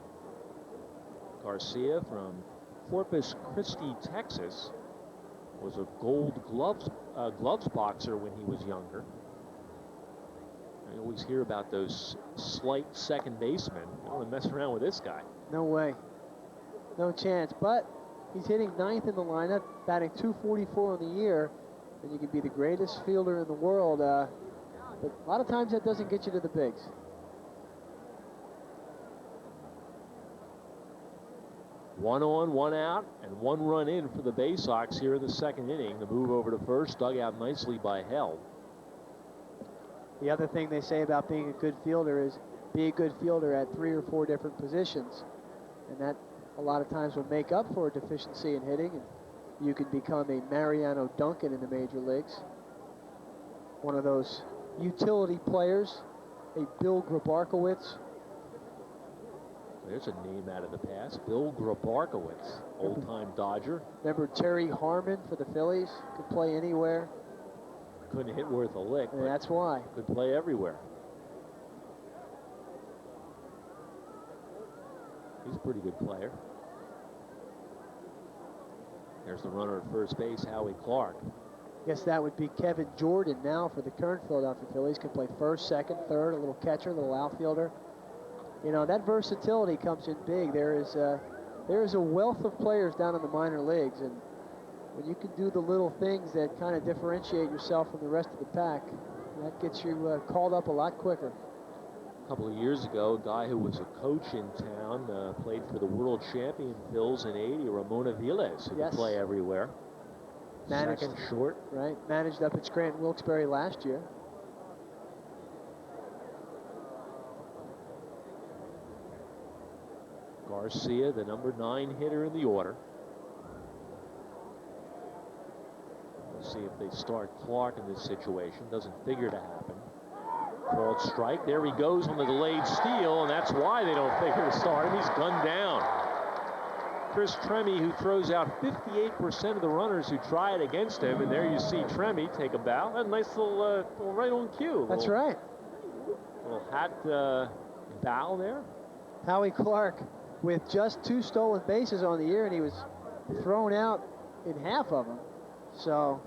Garcia from Corpus Christi, Texas, was a Gold Gloves boxer when he was younger. I always hear about those slight second basemen. I don't want to mess around with this guy. No way. No chance. But he's hitting 9th in the lineup, batting .244 on the year, and you can be the greatest fielder in the world. But a lot of times that doesn't get you to the bigs. One on, one out, and 1 run in for the Bay Sox here in the second inning. The move over to first, dug out nicely by Held. The other thing they say about being a good fielder is be a good fielder at 3 or 4 different positions. And that a lot of times will make up for a deficiency in hitting. And you can become a Mariano Duncan in the major leagues. One of those utility players, a Bill Grabarkowitz. There's a name out of the past, Bill Grabarkowitz, old-time Dodger. Remember Terry Harmon for the Phillies? Could play anywhere. Couldn't hit worth a lick. And that's why. Could play everywhere. He's a pretty good player. There's the runner at first base, Howie Clark. Guess that would be Kevin Jordan now for the current Philadelphia Phillies. Can play first, second, third, a little catcher, a little outfielder. You know, that versatility comes in big. There is a wealth of players down in the minor leagues, and when you can do the little things that kind of differentiate yourself from the rest of the pack, that gets you called up a lot quicker. A couple of years ago, a guy who was a coach in town, played for the world champion Phils in '80, Ramon Aviles, who could play everywhere. managed, second short. right? Managed up at Scranton Wilkes-Barre last year. Garcia, the number 9 hitter in the order. We'll see if they start Clark in this situation. Doesn't figure to happen. Called strike. There he goes on the delayed steal, and that's why they don't figure to start him. He's gunned down. Chris Tremme, who throws out 58% of the runners who try it against him, and there you see Tremme take a bow. A nice little right on cue. That's right. Little hat bow there. Howie Clark with just 2 stolen bases on the year, and he was thrown out in half of them. So,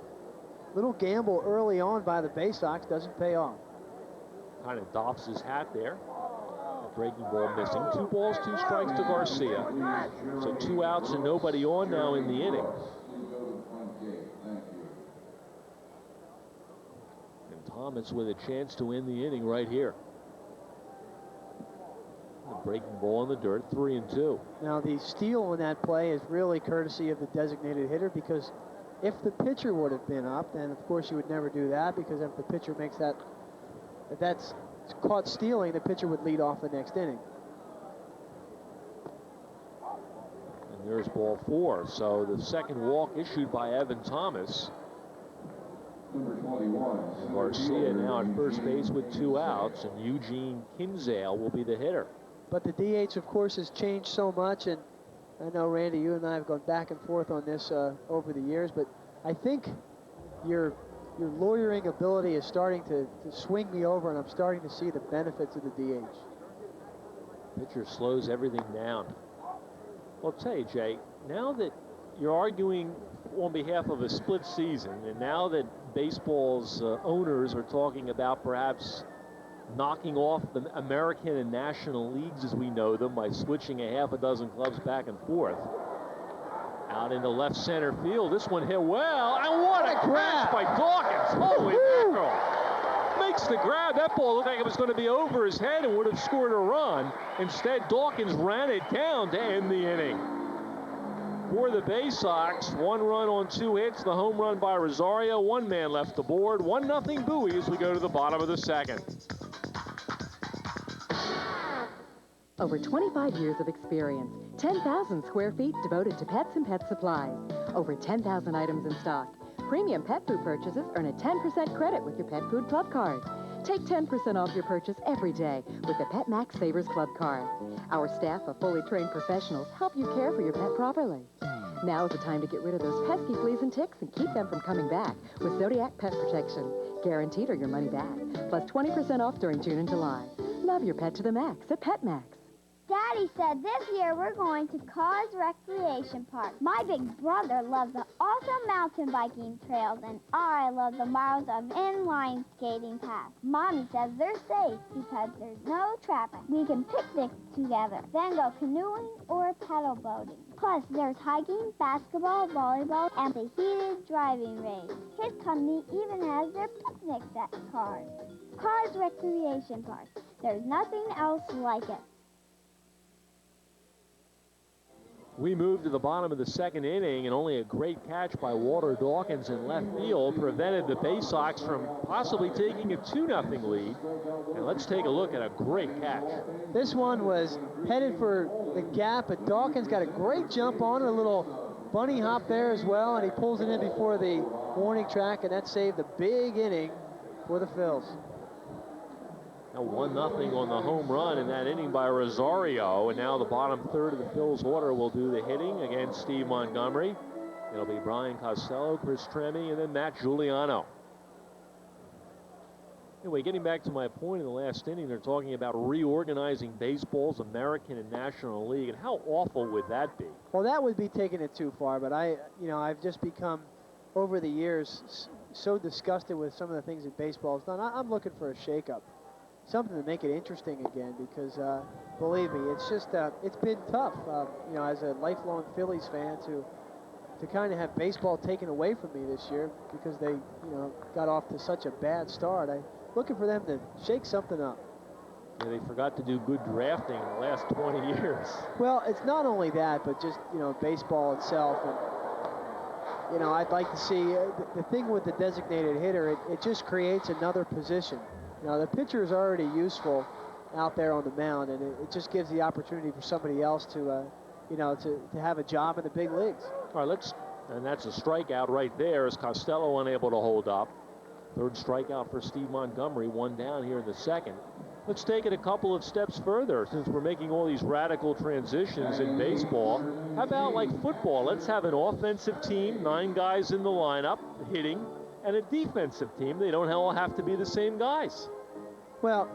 little gamble early on by the Bay Sox doesn't pay off. Kind of doffs his hat there. Breaking ball missing. 2 balls, 2 strikes to Garcia. So 2 outs and nobody on now in the inning. And Thomas with a chance to win the inning right here. The breaking ball in the dirt, 3-2. Now the steal in that play is really courtesy of the designated hitter, because if the pitcher would have been up, then of course you would never do that, because if the pitcher makes that, if that's caught stealing, the pitcher would lead off the next inning. And there's ball 4. So the second walk issued by Evan Thomas. Number 21. And Garcia now at first base with 2 outs, and Eugene Kinsale will be the hitter. But the DH, of course, has changed so much, and I know, Randy, you and I have gone back and forth on this over the years, but I think your lawyering ability is starting to swing me over, and I'm starting to see the benefits of the DH. Pitcher slows everything down. Well, I'll tell you, Jay, now that you're arguing on behalf of a split season, and now that baseball's owners are talking about perhaps knocking off the American and National Leagues as we know them by switching a half a dozen clubs back and forth. Out into left center field. This one hit well, and what a catch by Dawkins. Holy mackerel. Makes the grab. That ball looked like it was going to be over his head and would have scored a run. Instead, Dawkins ran it down to end the inning. For the Bay Sox, 1 run on 2 hits, the home run by Rosario, 1 man left the board, 1-0 Bowie as we go to the bottom of the second. Over 25 years of experience, 10,000 square feet devoted to pets and pet supplies, over 10,000 items in stock. Premium pet food purchases earn a 10% credit with your Pet Food Club card. Take 10% off your purchase every day with the Pet Max Savers Club card. Our staff of fully trained professionals help you care for your pet properly. Now is the time to get rid of those pesky fleas and ticks and keep them from coming back with Zodiac Pet Protection. Guaranteed or your money back, plus 20% off during June and July. Love your pet to the max at Pet Max. Daddy said this year we're going to Cars Recreation Park. My big brother loves the awesome mountain biking trails, and I love the miles of inline skating paths. Mommy says they're safe because there's no traffic. We can picnic together, then go canoeing or paddle boating. Plus, there's hiking, basketball, volleyball, and the heated driving range. His company even has their picnics at Cars. Cars Recreation Park. There's nothing else like it. We move to the bottom of the second inning, and only a great catch by Walter Dawkins in left field prevented the Bay Sox from possibly taking a 2-0 lead. And let's take a look at a great catch. This one was headed for the gap, but Dawkins got a great jump on it, a little bunny hop there as well, and he pulls it in before the warning track, and that saved a big inning for the Phils. Now 1-0 on the home run in that inning by Rosario, and now the bottom third of the Phils order will do the hitting against Steve Montgomery. It'll be Brian Costello, Chris Tremme, and then Matt Giuliano. Anyway, getting back to my point in the last inning, they're talking about reorganizing baseball's American and National League, and how awful would that be? Well, that would be taking it too far, but I've just become, over the years, so disgusted with some of the things that baseball has done. I'm looking for a shakeup. Something to make it interesting again, because believe me, it's just it's been tough. As a lifelong Phillies fan, to kind of have baseball taken away from me this year because they got off to such a bad start. I'm looking for them to shake something up. Yeah, they forgot to do good drafting in the last 20 years. Well, it's not only that, but just baseball itself. you know, I'd like to see, the thing with the designated hitter, it just creates another position. You know, the pitcher is already useful out there on the mound, and it just gives the opportunity for somebody else to, you know, to have a job in the big leagues. All right, and that's a strikeout right there as Costello unable to hold up. Third strikeout for Steve Montgomery, one down here in the second. Let's take it a couple of steps further since we're making all these radical transitions in baseball. How about like football? Let's have an offensive team, 9 guys in the lineup hitting, and a defensive team. They don't all have to be the same guys. Well,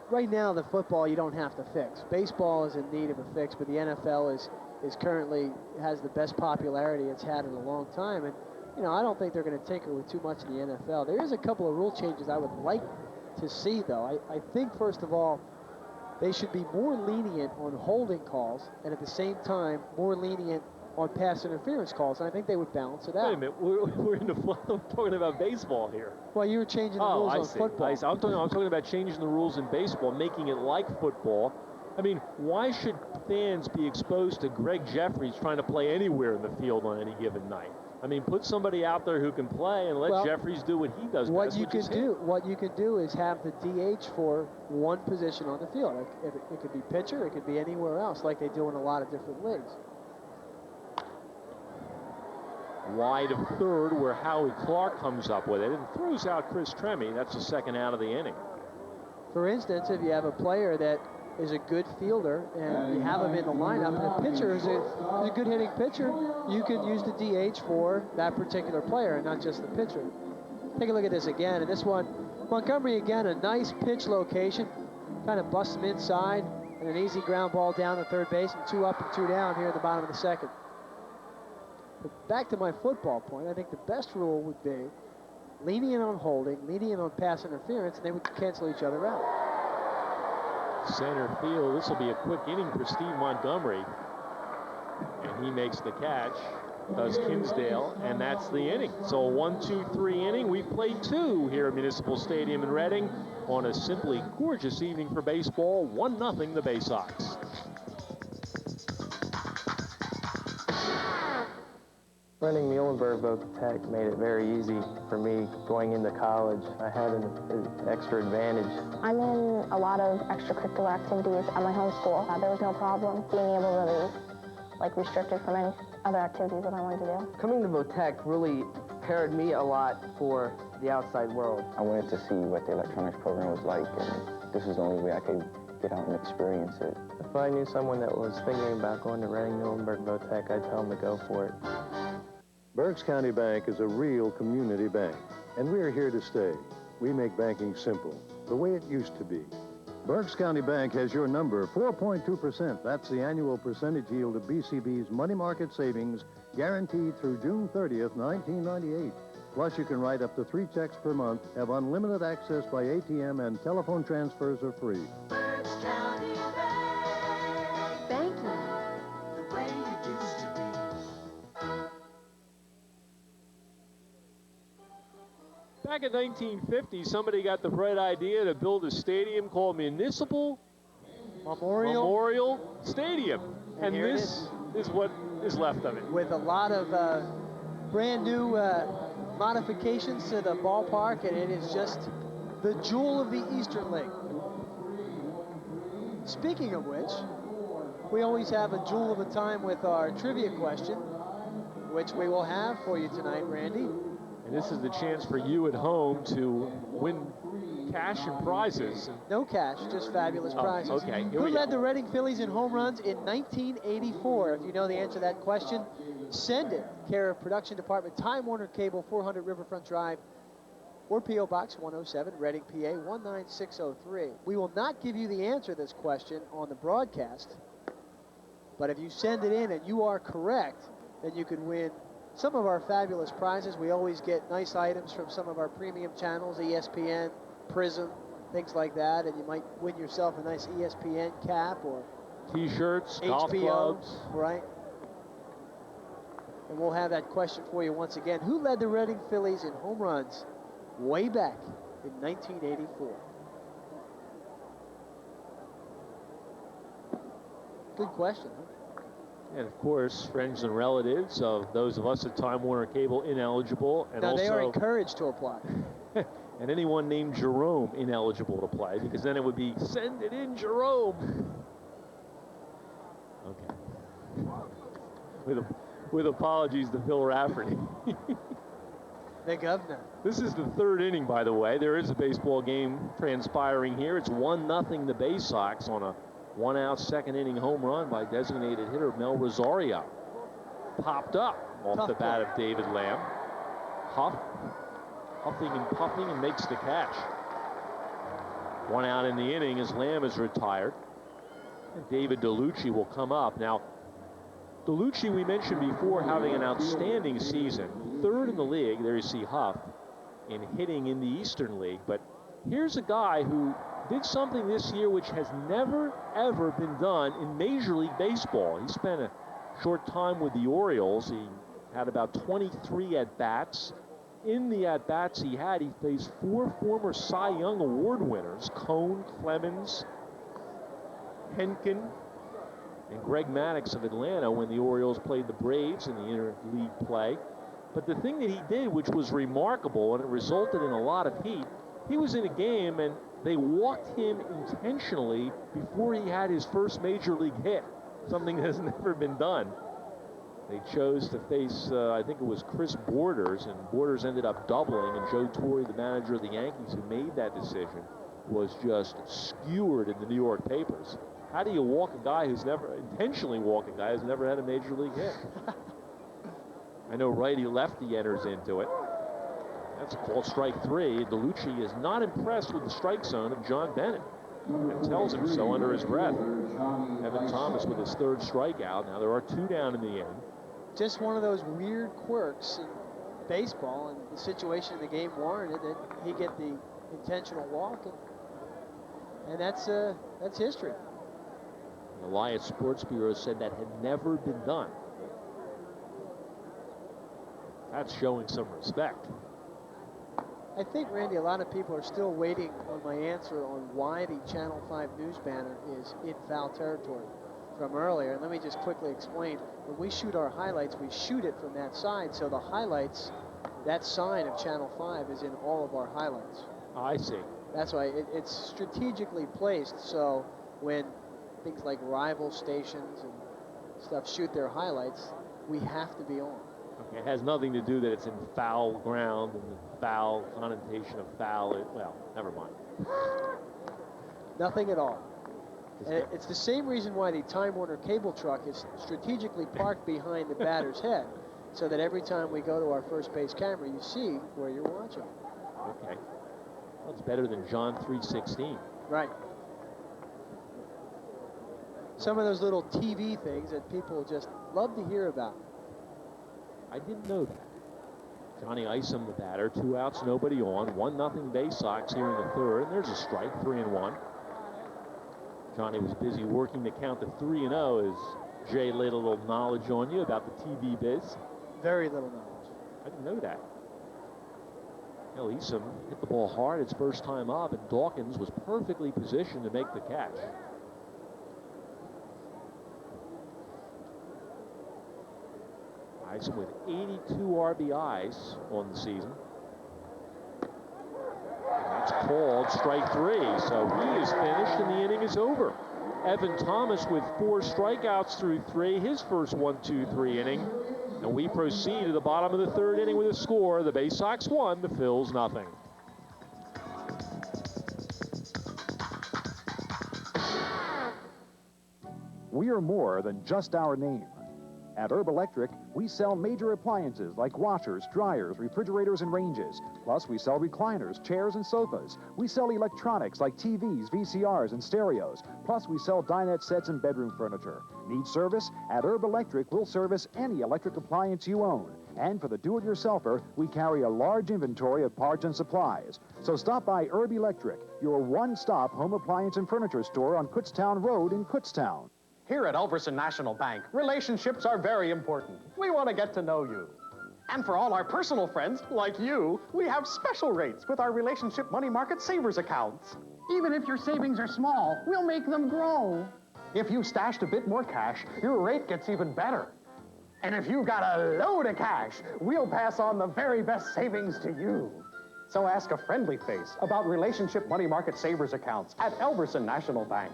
right now the football you don't have to fix. Baseball is in need of a fix, but the NFL is currently has the best popularity it's had in a long time. And, you know, I don't think they're going to tinker with too much in the NFL. There is a couple of rule changes I would like to see, though. I think, first of all, they should be more lenient on holding calls and at the same time more lenient on pass interference calls, and I think they would balance it out. Wait a minute, we're talking about baseball here. Well, you were changing the rules on football. I see. I'm talking about changing the rules in baseball, making it like football. I mean, why should fans be exposed to Greg Jeffries trying to play anywhere in the field on any given night? I mean, put somebody out there who can play and let Jeffries do what he does what best, you can do is have the DH for one position on the field. It could be pitcher, it could be anywhere else, like they do in a lot of different leagues. Wide of third, where Howie Clark comes up with it and throws out Chris Tremme. That's the second out of the inning. For instance, if you have a player that is a good fielder and you have him in the lineup, and the pitcher is a good hitting pitcher, you can use the DH for that particular player and not just the pitcher. Take a look at this again, and this one, Montgomery again, a nice pitch location, kind of busts him inside, and an easy ground ball down to third base, and 2 up and 2 down here at the bottom of the second. But back to my football point, I think the best rule would be lenient on holding, lenient on pass interference, and they would cancel each other out. Center field, this will be a quick inning for Steve Montgomery. And he makes the catch, does Kinsdale, and that's the inning. So a 1-2-3 inning. We've played 2 here at Municipal Stadium in Reading on a simply gorgeous evening for baseball. 1-0 the Bay Sox. Running Muhlenberg Tech made it very easy for me going into college. I had an extra advantage. I'm in a lot of extracurricular activities at my home school. There was no problem being able to be restricted from any other activities that I wanted to do. Coming to Votech really prepared me a lot for the outside world. I wanted to see what the electronics program was like, and this was the only way I could get out and experience it. If I knew someone that was thinking about going to Reading Muhlenberg Votech, I'd tell them to go for it. Berks County Bank is a real community bank, and we're here to stay. We make banking simple, the way it used to be. Berks County Bank has your number, 4.2%. That's the annual percentage yield of BCB's money market savings, guaranteed through June 30th, 1998. Plus, you can write up to 3 checks per month, have unlimited access by ATM, and telephone transfers are free. Berks County Bank. Banking. The way it used to be. Back in 1950, somebody got the bright idea to build a stadium called Municipal Memorial Stadium. And this is what is left of it. With a lot of brand new modifications to the ballpark, and it is just the jewel of the Eastern League. Speaking of which, we always have a jewel of a time with our trivia question, which we will have for you tonight, Randy. And this is the chance for you at home to win cash and prizes. No cash, just fabulous prizes. Okay, Who led the Reading Phillies in home runs in 1984? If you know the answer to that question, send it. Care of Production Department, Time Warner Cable, 400 Riverfront Drive, or P.O. Box 107, Reading, PA 19603. We will not give you the answer to this question on the broadcast, but if you send it in and you are correct, then you could win some of our fabulous prizes. We always get nice items from some of our premium channels, ESPN, Prism, things like that, and you might win yourself a nice ESPN cap or T-shirts, golf HBO, clubs. right? And we'll have that question for you once again. Who led the Reading Phillies in home runs way back in 1984? Good question, huh? And of course, friends and relatives of those of us at Time Warner Cable ineligible, and Now, also they are encouraged to apply. and anyone named Jerome ineligible to play, because then it would be send it in, Jerome. Okay. With apologies to Phil Rafferty. The governor. This is the third inning, by the way. There is a baseball game transpiring here. It's 1-0 the Bay Sox on a one-out second inning home run by designated hitter Mel Rosario. Popped up off the bat of David Lamb. Huffing and puffing, and makes the catch. 1 out in the inning as Lamb is retired. And David DeLucci will come up. Now, DeLucci, we mentioned before, having an outstanding season. Third in the league, there you see Huff, in hitting in the Eastern League. But here's a guy who did something this year which has never, ever been done in Major League Baseball. He spent a short time with the Orioles. He had about 23 at-bats. In the at-bats he had, he faced 4 former Cy Young Award winners, Cone, Clemens, Henkin, and Greg Maddux of Atlanta when the Orioles played the Braves in the interleague play. But the thing that he did, which was remarkable, and it resulted in a lot of heat, he was in a game and they walked him intentionally before he had his first major league hit, something that has never been done. They chose to face, I think it was Chris Borders, and Borders ended up doubling, and Joe Torre, the manager of the Yankees who made that decision, was just skewered in the New York papers. How do you walk a guy who's never, intentionally walk a guy who's never had a major league hit? I know righty-lefty enters into it. That's called strike 3. DeLucci is not impressed with the strike zone of John Bennett, and tells him so under his breath. Evan Thomas with his 3rd strikeout. Now there are 2 down in the end. Just one of those weird quirks in baseball, and the situation in the game warranted that he get the intentional walk, and that's history. The Elias Sports Bureau said that had never been done. That's showing some respect. I think, Randy, a lot of people are still waiting on my answer on why the Channel 5 news banner is in foul territory from earlier. And let me just quickly explain. When we shoot our highlights, we shoot it from that side. So the highlights, that sign of Channel 5 is in all of our highlights. I see. That's why it's strategically placed. So when things like rival stations and stuff shoot their highlights, we have to be on. Okay, it has nothing to do that it's in foul ground and the foul connotation of foul. Well, never mind. Nothing at all. And it's the same reason why the Time Warner cable truck is strategically parked behind the batter's head, so that every time we go to our first base camera, you see where you're watching. Okay. Well, it's better than John 3:16. Right. Some of those little TV things that people just love to hear about. I didn't know that. Johnny Isom, the batter, 2 outs, nobody on. 1-0 Bay Sox here in the 3rd. And there's a strike, 3-1. Johnny was busy working the count to 3-0 as Jay laid a little knowledge on you about the TV biz. Very little knowledge. I didn't know that. Well, Isom hit the ball hard its first time up, and Dawkins was perfectly positioned to make the catch. Isom with 82 RBIs on the season. And that's called strike 3. So he is finished and the inning is over. Evan Thomas with 4 strikeouts through 3, his first 1-2-3 inning. And we proceed to the bottom of the 3rd inning with a score. The Bay Sox 1, the Phils nothing. We are more than just our name. At Herb Electric, we sell major appliances like washers, dryers, refrigerators, and ranges. Plus, we sell recliners, chairs, and sofas. We sell electronics like TVs, VCRs, and stereos. Plus, we sell dinette sets and bedroom furniture. Need service? At Herb Electric, we'll service any electric appliance you own. And for the do-it-yourselfer, we carry a large inventory of parts and supplies. So stop by Herb Electric, your one-stop home appliance and furniture store on Kutztown Road in Kutztown. Here at Elverson National Bank, relationships are very important. We want to get to know you. And for all our personal friends, like you, we have special rates with our relationship money market savers accounts. Even if your savings are small, we'll make them grow. If you stashed a bit more cash, your rate gets even better. And if you've got a load of cash, we'll pass on the very best savings to you. So ask a friendly face about relationship money market savers accounts at Elverson National Bank.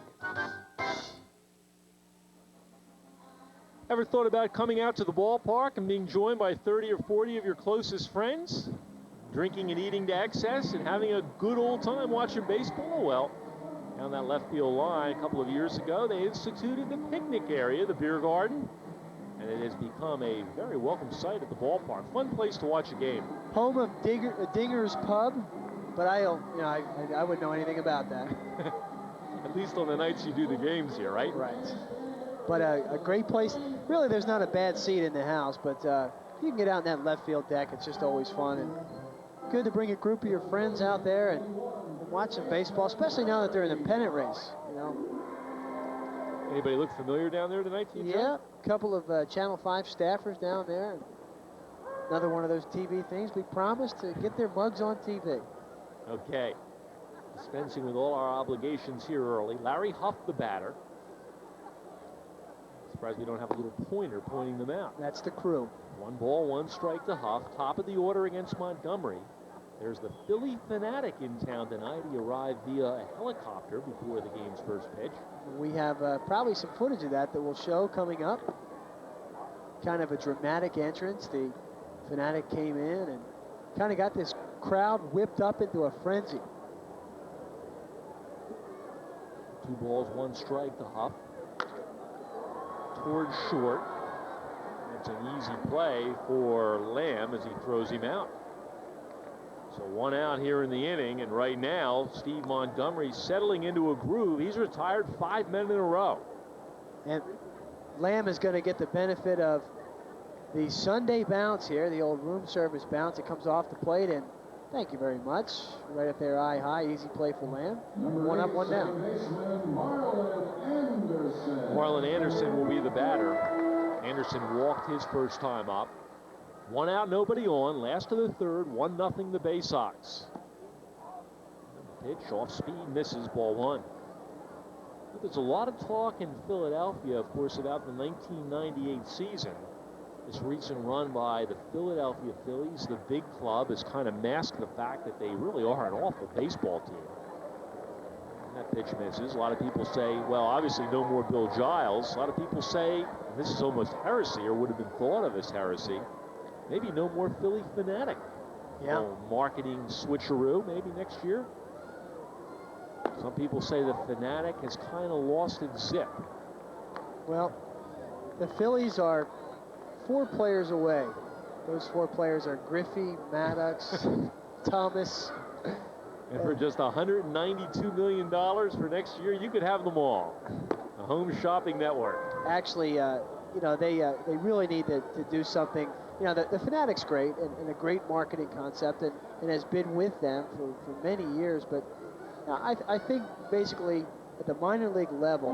Ever thought about coming out to the ballpark and being joined by 30 or 40 of your closest friends? Drinking and eating to excess and having a good old time watching baseball? Well, down that left field line a couple of years ago, they instituted the picnic area, the beer garden, and it has become a very welcome sight at the ballpark. Fun place to watch a game. Home of Dinger's Pub, but I wouldn't know anything about that. At least on the nights you do the games here, right? Right. But a great place. Really, there's not a bad seat in the house, but you can get out in that left field deck. It's just always fun and good to bring a group of your friends out there and watch some baseball, especially now that they're in the pennant race. You know. Anybody look familiar down there tonight, Team Joe? Yeah, a couple of Channel 5 staffers down there. Another one of those TV things. We promised to get their mugs on TV. Okay. Dispensing with all our obligations here early. Larry Huff, the batter. Surprised we don't have a little pointer pointing them out. That's the crew. 1 ball, 1 strike to Huff. Top of the order against Montgomery. There's the Philly Fanatic in town tonight. He arrived via a helicopter before the game's first pitch. We have probably some footage of that we'll show coming up. Kind of a dramatic entrance. The Fanatic came in and kind of got this crowd whipped up into a frenzy. 2 balls, 1 strike to Huff. Towards short. It's an easy play for Lamb as he throws him out. So 1 out here in the inning, and right now, Steve Montgomery settling into a groove. He's retired 5 men in a row. And Lamb is going to get the benefit of the Sunday bounce here, the old room service bounce. It comes off the plate, and thank you very much. Right up there, eye high, easy play for Lamb. 1 up, 1 down. Marlon Anderson will be the batter. Anderson walked his first time up. 1 out, nobody on. Last of the third, 1-0 the Bay Sox. And the pitch off speed, misses, ball 1. But there's a lot of talk in Philadelphia, of course, about the 1998 season. This recent run by the Philadelphia Phillies, the big club, has kind of masked the fact that they really are an awful baseball team. And that pitch misses. A lot of people say, well, obviously no more Bill Giles. A lot of people say, and this is almost heresy, or would have been thought of as heresy, maybe no more Philly Fanatic. Yeah. Marketing switcheroo, maybe next year. Some people say the Fanatic has kind of lost its zip. Well, the Phillies are 4 players away. Those 4 players are Griffey, Maddox, Thomas. And for just $192 million for next year, you could have them all. A home shopping network. Actually, you know, they really need to do something. You know, the Fanatic's great and a great marketing concept and has been with them for many years. But you know, I think basically at the minor league level,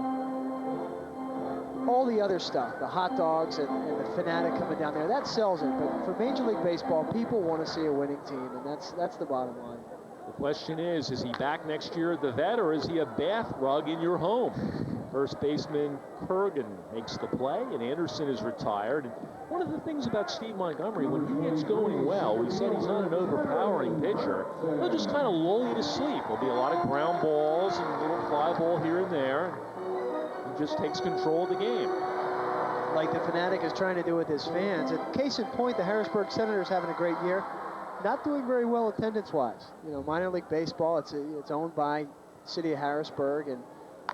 all the other stuff, the hot dogs and the Fanatic coming down there, that sells it. But for Major League Baseball, people want to see a winning team, and that's the bottom line. The question is he back next year at the Vet, or is he a bath rug in your home? First baseman Kurgan makes the play, and Anderson is retired. And one of the things about Steve Montgomery, when he gets going well, we said he's not an overpowering pitcher. He'll just kind of lull you to sleep. There'll be a lot of ground balls and a little fly ball here and there. He just takes control of the game. Like the Fanatic is trying to do with his fans. And case in point, the Harrisburg Senators having a great year. Not doing very well attendance-wise. You know, minor league baseball, it's owned by the city of Harrisburg, and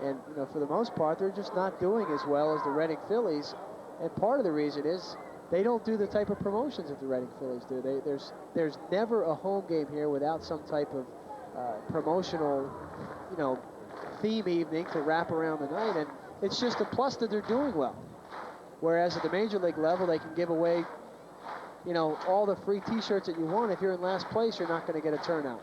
you know, for the most part, they're just not doing as well as the Reading Phillies. And part of the reason is they don't do the type of promotions that the Reading Phillies do. There's never a home game here without some type of promotional, you know, theme evening to wrap around the night, and it's just a plus that they're doing well. Whereas at the major league level, they can give away, you know, all the free T-shirts that you want. If you're in last place, you're not going to get a turnout.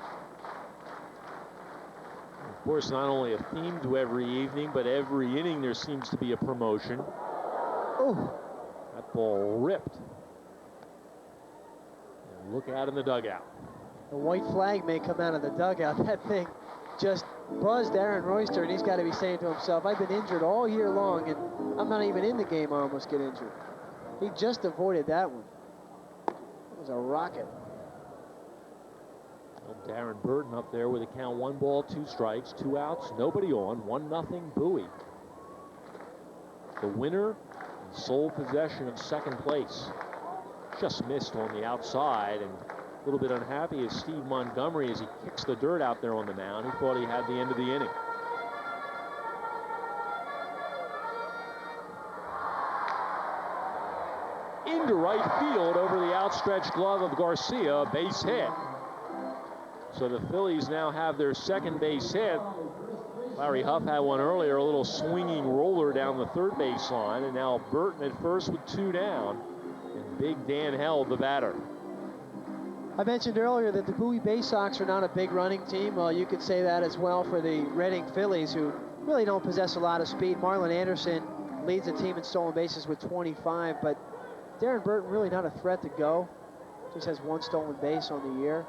Of course, not only a theme to every evening, but every inning there seems to be a promotion. Oh, that ball ripped. And look out in the dugout. The white flag may come out of the dugout. That thing just buzzed Aaron Royster, and he's got to be saying to himself, I've been injured all year long, and I'm not even in the game. I almost get injured. He just avoided that one. It was a rocket. Well, Darren Burton up there with a count 1 ball, 2 strikes, 2 outs, nobody on, 1-0 Bowie. The winner in sole possession of second place. Just missed on the outside, and a little bit unhappy is Steve Montgomery as he kicks the dirt out there on the mound. He thought he had the end of the inning. Into right field over the outstretched glove of Garcia, base hit. So the Phillies now have their second base hit. Larry Huff had one earlier, a little swinging roller down the third base line, and now Burton at first with 2 down, and Big Dan held the batter. I mentioned earlier that the Bowie Bay Sox are not a big running team. Well, you could say that as well for the Reading Phillies, who really don't possess a lot of speed. Marlon Anderson leads the team in stolen bases with 25, but Darren Burton really not a threat to go. Just has 1 stolen base on the year.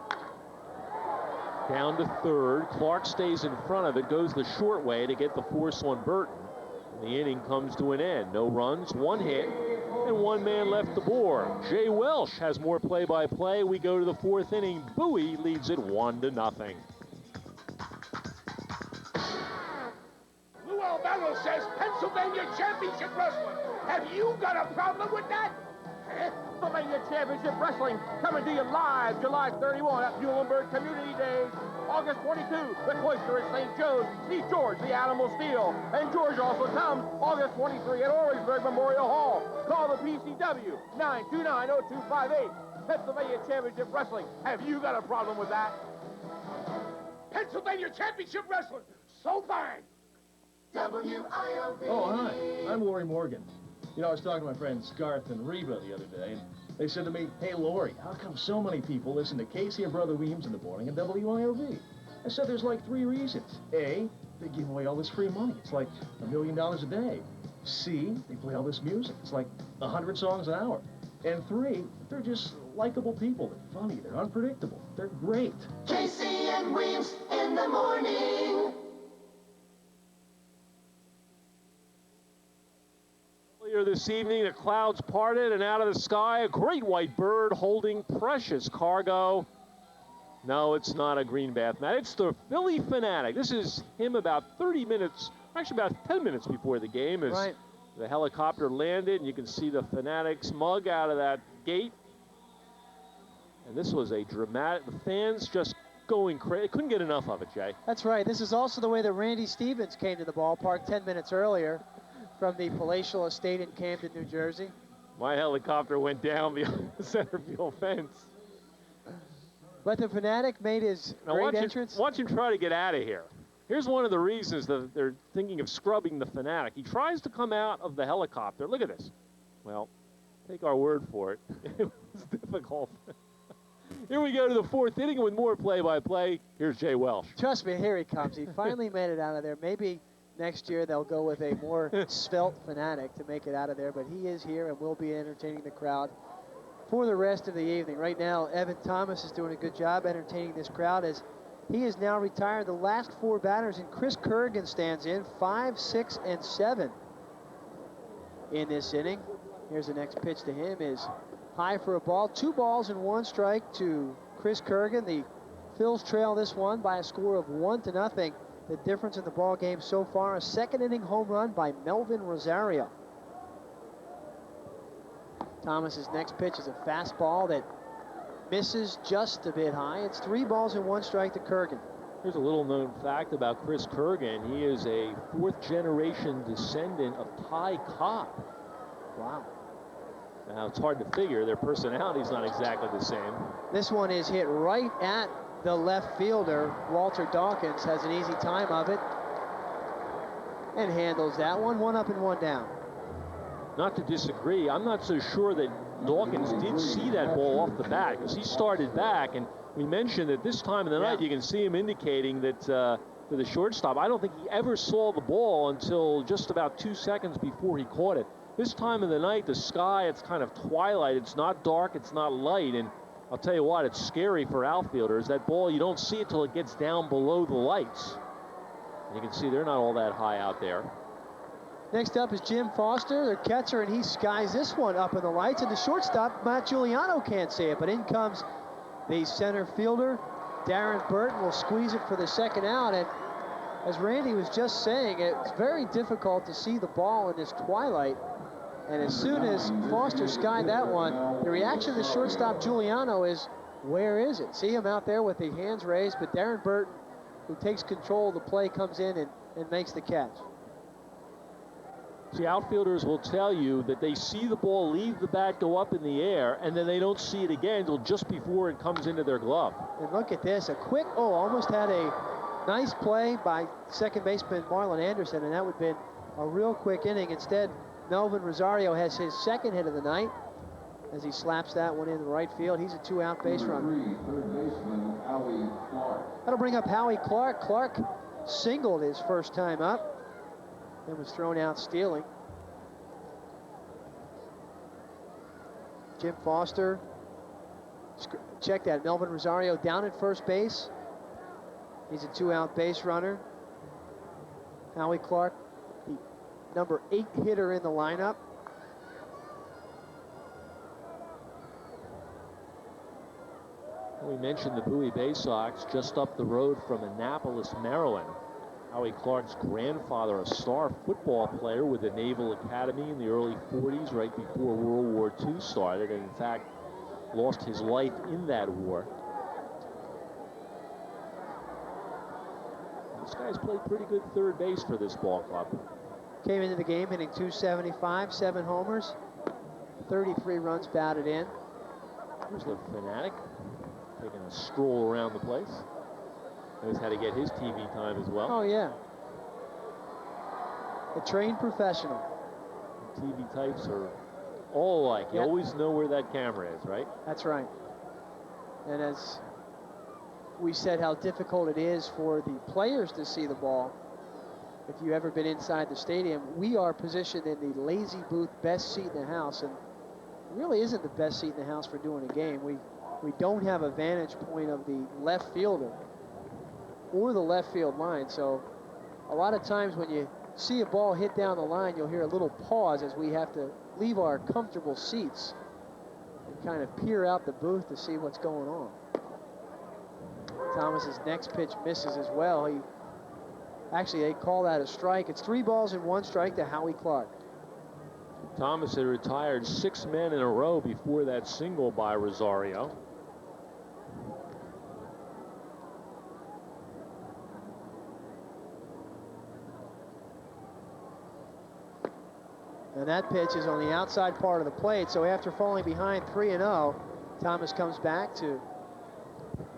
Down to third. Clark stays in front of it, goes the short way to get the force on Burton. And the inning comes to an end. No runs, 1 hit, and 1 man left the board. Jay Welsh has more play-by-play. We go to the 4th inning. Bowie leads it 1-0. Lou Albano says Pennsylvania Championship Wrestling. Have you got a problem with that? Pennsylvania Championship Wrestling coming to you live July 31 at Muhlenberg Community Days. August 22, the Cloister at St. Joe's. See George the Animal Steel. And George also comes August 23 at Orangeburg Memorial Hall. Call the PCW 929-0258. Pennsylvania Championship Wrestling. Have you got a problem with that? Pennsylvania Championship Wrestling. So fine. WIOV. Oh, hi. I'm Lori Morgan. You know, I was talking to my friends Garth and Reba the other day, and they said to me, hey, Lori, how come so many people listen to Casey and Brother Weems in the morning and WIOV? I said there's like 3 reasons. A, they give away all this free money. It's like $1 million a day. C, they play all this music. It's like 100 songs an hour. And 3, they're just likable people. They're funny. They're unpredictable. They're great. Casey and Weems in the morning. Earlier this evening, the clouds parted, and out of the sky, a great white bird holding precious cargo. No, it's not a greenback mat. It's the Philly Fanatic. This is him about 30 minutes, actually about 10 minutes before the game as the helicopter landed, and you can see the Fanatic's mug out of that gate. And this was a dramatic, the fans just going crazy. Couldn't get enough of it, Jay. That's right. This is also the way that Randy Stevens came to the ballpark 10 minutes earlier from the palatial estate in Camden, New Jersey. My helicopter went down the center field fence. But the Fanatic made his great entrance. Watch him try to get out of here. Here's one of the reasons that they're thinking of scrubbing the Fanatic. He tries to come out of the helicopter. Look at this. Well, take our word for it. It was difficult. Here we go to the 4th inning with more play-by-play. Here's Jay Welsh. Trust me, here he comes. He finally made it out of there. Maybe next year they'll go with a more svelte Fanatic to make it out of there, but he is here and will be entertaining the crowd for the rest of the evening. Right now, Evan Thomas is doing a good job entertaining this crowd as he is now retired. The last 4 batters, and Chris Kurgan stands in 5, 6, and 7 in this inning. Here's the next pitch to him is high for a ball. 2 balls and 1 strike to Chris Kurgan. The Phils trail this one by a score of 1-0. The difference in the ball game so far, a 2nd inning home run by Melvin Rosario. Thomas's next pitch is a fastball that misses just a bit high. It's 3 balls and 1 strike to Kurgan. Here's a little known fact about Chris Kurgan. He is a 4th-generation descendant of Ty Cobb. Wow. Now, it's hard to figure. Their personality's not exactly the same. This one is hit right at the left fielder. Walter Dawkins has an easy time of it and handles that one. 1 up and 1 down. Not to disagree, I'm not so sure that Dawkins did see that ball off the bat because he started back, and we mentioned that this time of the night you can see him indicating that for the shortstop, I don't think he ever saw the ball until just about 2 seconds before he caught it. This time of the night, the sky, it's kind of twilight. It's not dark, it's not light, and I'll tell you what, it's scary for outfielders. That ball, you don't see it till it gets down below the lights. You can see they're not all that high out there. Next up is Jim Foster, their catcher, and he skies this one up in the lights. And the shortstop, Matt Giuliano, can't see it, but in comes the center fielder. Darren Burton will squeeze it for the second out. And as Randy was just saying, it's very difficult to see the ball in this twilight. And as soon as Foster skied that one, the reaction of the shortstop, Giuliano, is, where is it? See him out there with the hands raised, but Darren Burton, who takes control of the play, comes in and makes the catch. See, outfielders will tell you that they see the ball leave the bat, go up in the air, and then they don't see it again until just before it comes into their glove. And look at this, a quick, almost had a nice play by second baseman Marlon Anderson, and that would have been a real quick inning. Instead, Melvin Rosario has his second hit of the night as he slaps that one in the right field. He's a 2-out base runner. Third baseman Howie Clark. That'll bring up Howie Clark. Clark singled his first time up and was thrown out stealing. Jim Foster, check that, Melvin Rosario down at first base. He's a 2-out base runner. Howie Clark, the number 8 hitter in the lineup. We mentioned the Bowie Bay Sox just up the road from Annapolis, Maryland. Howie Clark's grandfather, a star football player with the Naval Academy in the early 40s, right before World War II started, and in fact lost his life in that war. This guy's played pretty good third base for this ball club. Came into the game hitting .275, 7 homers, 33 runs batted in. Here's the Fanatic taking a stroll around the place. Knows how to get his TV time as well. Oh, yeah. A trained professional. The TV types are all alike. You always know where that camera is, right? That's right. And as we said how difficult it is for the players to see the ball, if you've ever been inside the stadium, we are positioned in the lazy booth, best seat in the house, and it really isn't the best seat in the house for doing a game. We don't have a vantage point of the left fielder or the left field line, so a lot of times when you see a ball hit down the line, you'll hear a little pause as we have to leave our comfortable seats and kind of peer out the booth to see what's going on. Thomas's next pitch misses as well. Actually, they call that a strike. It's 3 balls and 1 strike to Howie Clark. Thomas had retired 6 men in a row before that single by Rosario. And that pitch is on the outside part of the plate, so after falling behind 3-0, Thomas comes back to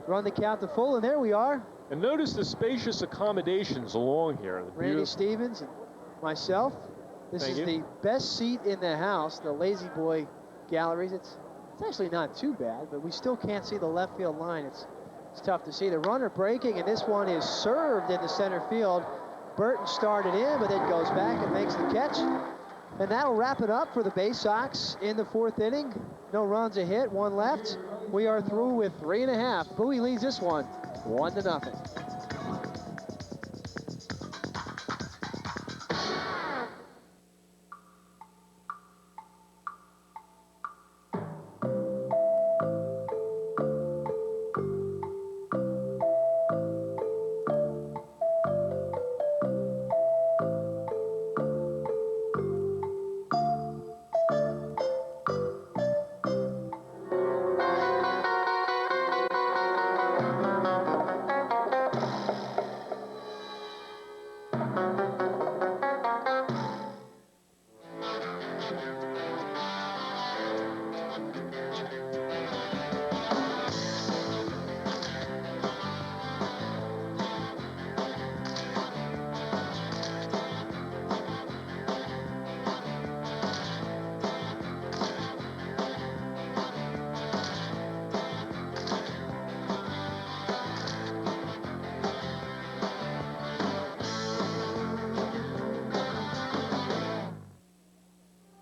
run the count to full, and there we are. And notice the spacious accommodations along here. Randy Stevens and myself. This is the best seat in the house, the Lazy Boy galleries. It's actually not too bad, but we still can't see the left field line. It's tough to see. The runner breaking, and this one is served in the center field. Burton started in, but then goes back and makes the catch. And that'll wrap it up for the Bay Sox in the 4th inning. No runs, a hit, 1 left. We are through with 3.5. Bowie leads this one 1-0.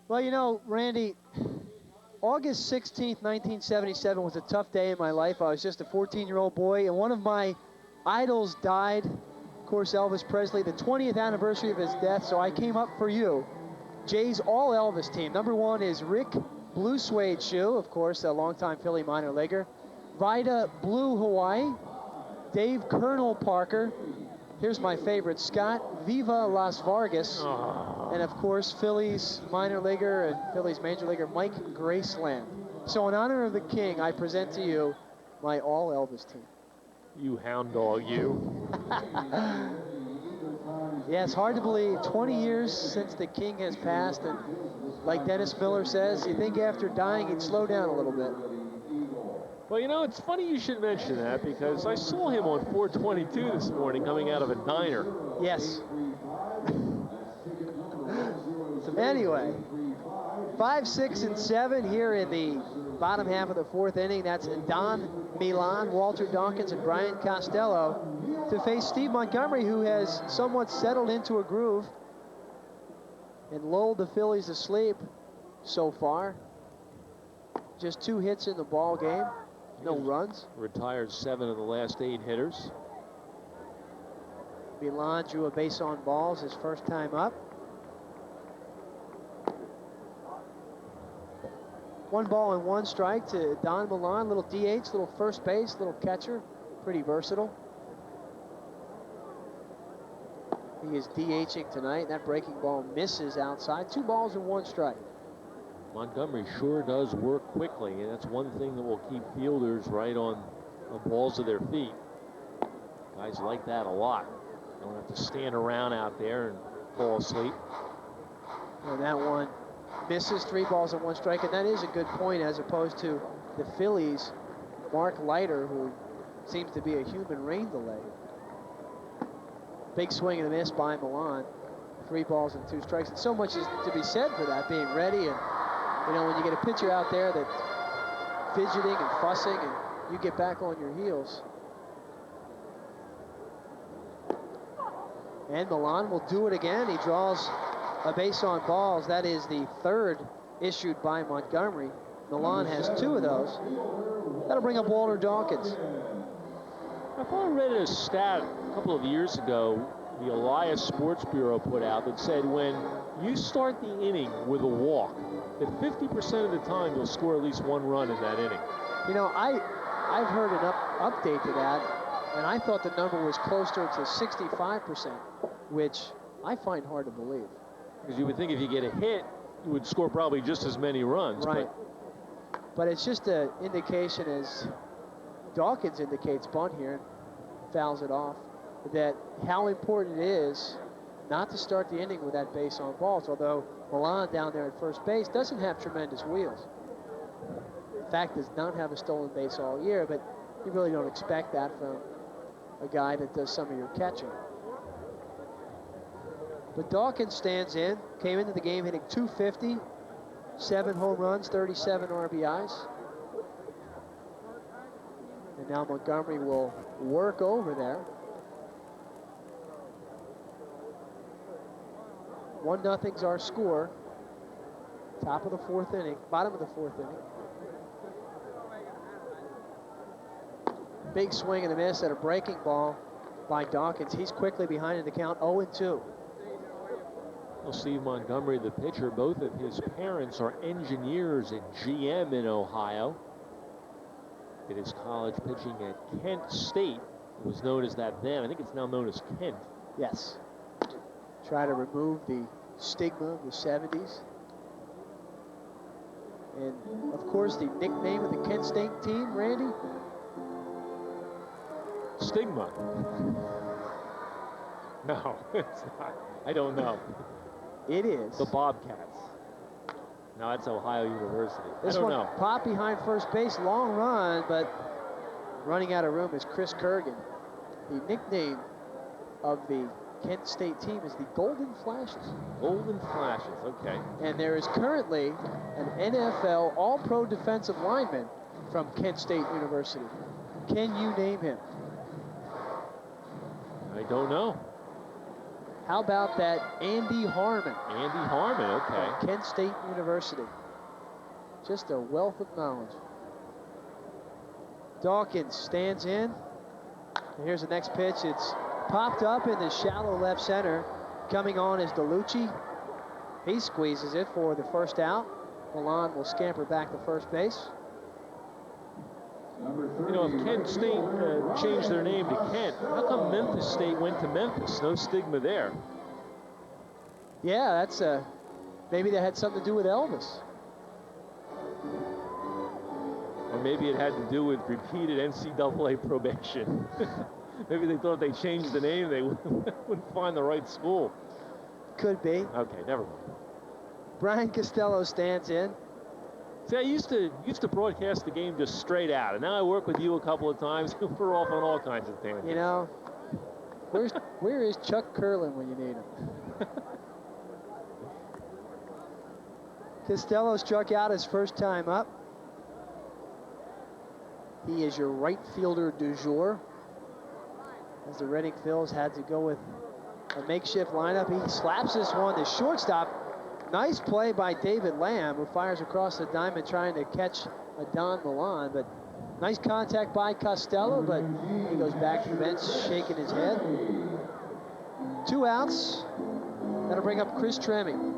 Well, you know, Randy, August 16th, 1977 was a tough day in my life. I was just a 14-year-old boy, and one of my idols died. Of course, Elvis Presley, the 20th anniversary of his death, so I came up for you. Jay's All Elvis team. Number 1 is Rick Blue Suede Shoe, of course, a longtime Philly minor leaguer. Vida Blue Hawaii. Dave Colonel Parker. Here's my favorite, Scott Viva Las Vargas. And of course, Phillies minor leaguer and Phillies major leaguer Mike Graceland. So in honor of the king, I present to you my All Elvis team. You hound dog, you. Yeah, it's hard to believe. 20 years since the king has passed, and like Dennis Miller says, you think after dying he'd slow down a little bit. Well, you know, it's funny you should mention that because I saw him on 422 this morning coming out of a diner. Yes. Anyway, 5, 6, and 7 here in the bottom half of the 4th inning. That's Don Milan, Walter Dawkins, and Brian Costello to face Steve Montgomery, who has somewhat settled into a groove and lulled the Phillies to sleep so far. Just 2 hits in the ball game, no runs. Retired 7 of the last 8 hitters. Milan drew a base on balls his first time up. 1 ball and 1 strike to Don Milan, little DH, little first base, little catcher, pretty versatile. He is DHing tonight. That breaking ball misses outside. 2 balls and 1 strike. Montgomery sure does work quickly, and that's one thing that will keep fielders right on the balls of their feet. Guys like that a lot. Don't have to stand around out there and fall asleep. And that one misses, 3 balls and 1 strike, and that is a good point as opposed to the Phillies' Mark Leiter, who seems to be a human rain delay. Big swing and a miss by Milan. 3 balls and 2 strikes, and so much is to be said for that, being ready. And you know, when you get a pitcher out there that's fidgeting and fussing, and you get back on your heels. And Milan will do it again. He draws a base on balls. That is the 3rd issued by Montgomery. Milan has 2 of those. That'll bring up Walter Dawkins. I thought I read a stat a couple of years ago the Elias Sports Bureau put out that said when you start the inning with a walk, that 50% of the time you'll score at least 1 run in that inning. You know, I've heard an update to that, and I thought the number was closer to 65%, which I find hard to believe. Because you would think if you get a hit, you would score probably just as many runs. Right. But it's just an indication, as Dawkins indicates bunt here, fouls it off, that how important it is not to start the inning with that base on balls, although Milan down there at first base doesn't have tremendous wheels. In fact, does not have a stolen base all year, but you really don't expect that from a guy that does some of your catching. But Dawkins stands in, came into the game hitting .250, 7 home runs, 37 RBIs. And now Montgomery will work over there. 1-0's our score. Top of the 4th inning, bottom of the 4th inning. Big swing and a miss at a breaking ball by Dawkins. He's quickly behind in the count, 0-2. Well, Steve Montgomery, the pitcher, both of his parents are engineers at GM in Ohio. Did his college pitching at Kent State. It was known as that then. I think it's now known as Kent. Yes. Try to remove the stigma of the 70s. And, of course, the nickname of the Kent State team, Randy? Stigma. No, it's not. I don't know. It is. The Bobcats. No, that's Ohio University. This I don't one know. Popped behind first base, long run, but running out of room is Chris Kurgan. The nickname of the Kent State team is the Golden Flashes. Golden Flashes, okay. And there is currently an NFL All-Pro defensive lineman from Kent State University. Can you name him? I don't know. How about that Andy Harmon? Andy Harmon, okay. Kent State University. Just a wealth of knowledge. Dawkins stands in. And here's the next pitch. It's popped up in the shallow left center. Coming on is DeLucci. He squeezes it for the first out. Milan will scamper back to first base. You know, if Kent State changed their name to Kent, how come Memphis State went to Memphis? No stigma there. Yeah, that's maybe that had something to do with Elvis. Or maybe it had to do with repeated NCAA probation. Maybe they thought if they changed the name, they wouldn't find the right school. Could be. Okay, never mind. Brian Costello stands in. See, I used to broadcast the game just straight out, and now I work with you a couple of times. We're off on all kinds of tangents. You know, where is Chuck Curlin when you need him? Costello struck out his first time up. He is your right fielder du jour. As the Reading Phils had to go with a makeshift lineup, he slaps this one to shortstop. Nice play by David Lamb, who fires across the diamond trying to catch a Don Milan, but nice contact by Costello, but he goes back to the bench shaking his head. 2 outs. That'll bring up Chris Tremme.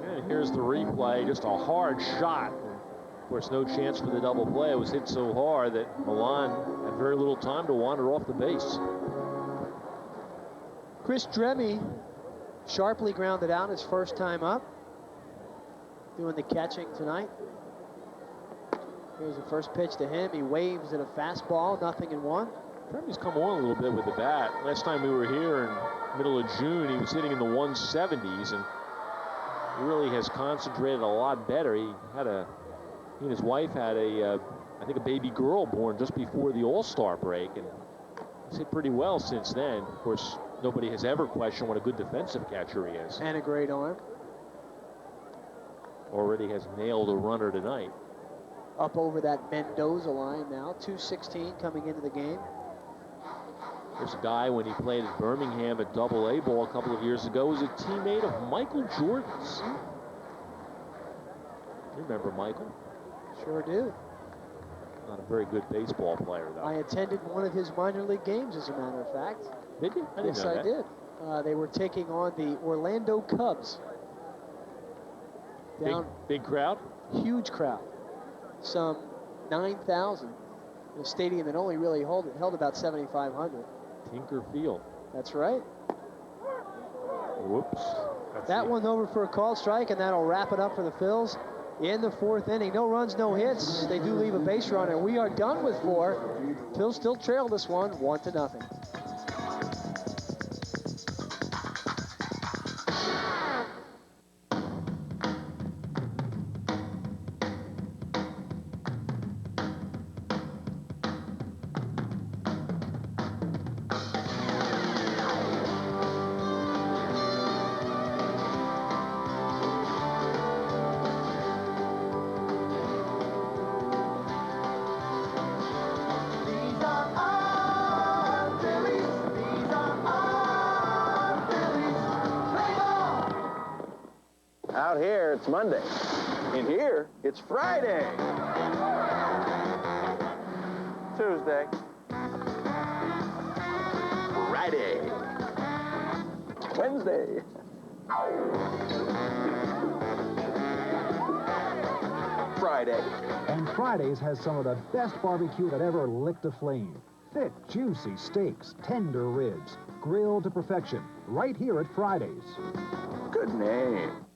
And here's the replay, just a hard shot. Of course, no chance for the double play. It was hit so hard that Milan had very little time to wander off the base. Chris Tremme sharply grounded out his first time up. Doing the catching tonight. Here's the first pitch to him. He waves at a fastball, 0-1. Tremme's come on a little bit with the bat. Last time we were here in middle of June, he was hitting in the 170s, and he really has concentrated a lot better. He and his wife had I think a baby girl born just before the All-Star break, and he's hit pretty well since then. Of course, nobody has ever questioned what a good defensive catcher he is. And a great arm. Already has nailed a runner tonight. Up over that Mendoza line now, 2:16 coming into the game. There's a guy, when he played at Birmingham at Double-A ball a couple of years ago, was a teammate of Michael Jordan's. You remember Michael? Sure do. Not a very good baseball player, though. I attended one of his minor league games, as a matter of fact. Did you? I didn't yes, know I that. did. They were taking on the Orlando Cubs. Down, big crowd? Huge crowd. Some 9,000. In a stadium that only really held about 7,500. Tinker Field. That's right. Whoops. That one over for a called strike, and that'll wrap it up for the Phils in the 4th inning. No runs, no hits. They do leave a base runner. We are done with 4. Phils still trail this one 1-0. Out here, it's Monday. In here, it's Friday. Tuesday. Friday. Wednesday. Friday. And Fridays has some of the best barbecue that ever licked a flame. Thick, juicy steaks, tender ribs, grilled to perfection, right here at Fridays. Good name.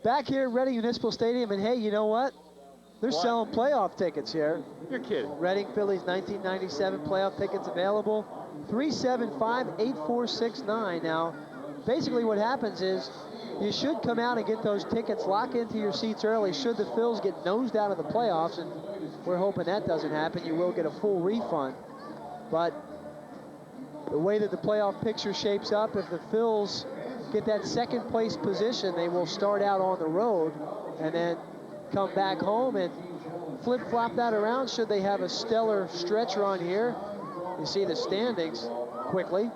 Back here at Reading Municipal Stadium, and hey, you know what? They're selling playoff tickets here. You're kidding. Reading Phillies 1997 playoff tickets available. 375-8469. Now, basically what happens is you should come out and get those tickets, lock into your seats early. Should the Phils get nosed out of the playoffs, and we're hoping that doesn't happen, you will get a full refund. But the way that the playoff picture shapes up, if the Phils get that second place position, they will start out on the road and then come back home and flip-flop that around should they have a stellar stretch run here. You see the standings quickly.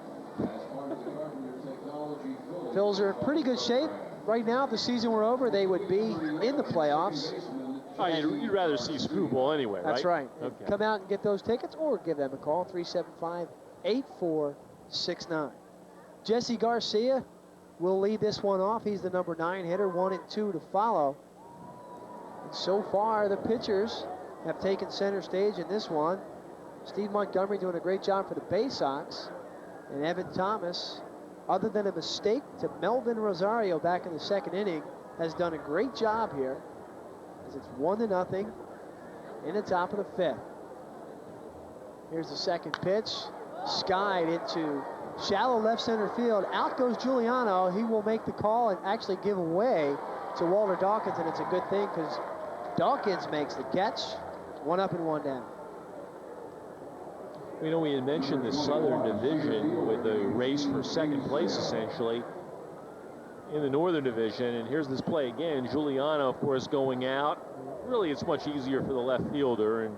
Phils are in pretty good shape. Right now, if the season were over, they would be in the playoffs. Oh, you'd rather see Screw Ball anyway, right? That's right. Okay. Come out and get those tickets or give them a call, 375-8469. Jesse Garcia will lead this one off. He's the number 9 hitter, 1 and 2 to follow. And so far, the pitchers have taken center stage in this one. Steve Montgomery doing a great job for the Bay Sox. And Evan Thomas, other than a mistake to Melvin Rosario back in the 2nd inning, has done a great job here as it's 1-0 in the top of the 5th. Here's the second pitch, skied into shallow left center field. Out goes Giuliano. He will make the call and actually give away to Walter Dawkins, and it's a good thing because Dawkins makes the catch. 1 up and 1 down. You know, we had mentioned the Southern Division with the race for 2nd place, essentially, in the Northern Division. And here's this play again. Giuliano, of course, going out. Really, it's much easier for the left fielder, and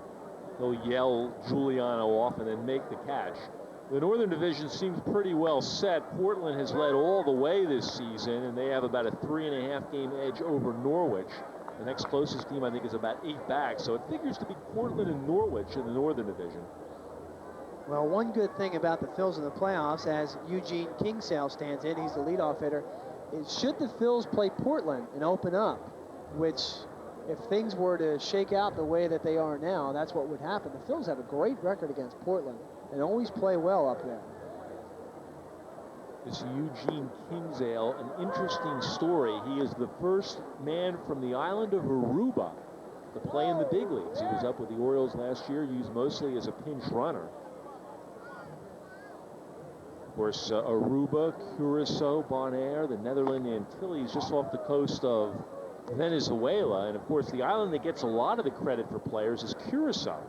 he'll yell Giuliano off and then make the catch. The Northern Division seems pretty well set. Portland has led all the way this season, and they have about a 3.5 game edge over Norwich. The next closest team, I think, is about 8 back. So it figures to be Portland and Norwich in the Northern Division. Well, one good thing about the Phils in the playoffs, as Eugene Kingsale stands in, he's the leadoff hitter, is should the Phils play Portland and open up, which if things were to shake out the way that they are now, that's what would happen. The Phils have a great record against Portland and always play well up there. This Eugene Kingsale, an interesting story. He is the first man from the island of Aruba to play in the big leagues. He was up with the Orioles last year, used mostly as a pinch runner. Of course, Aruba, Curacao, Bonaire, the Netherlands Antilles, just off the coast of Venezuela. And of course, the island that gets a lot of the credit for players is Curacao.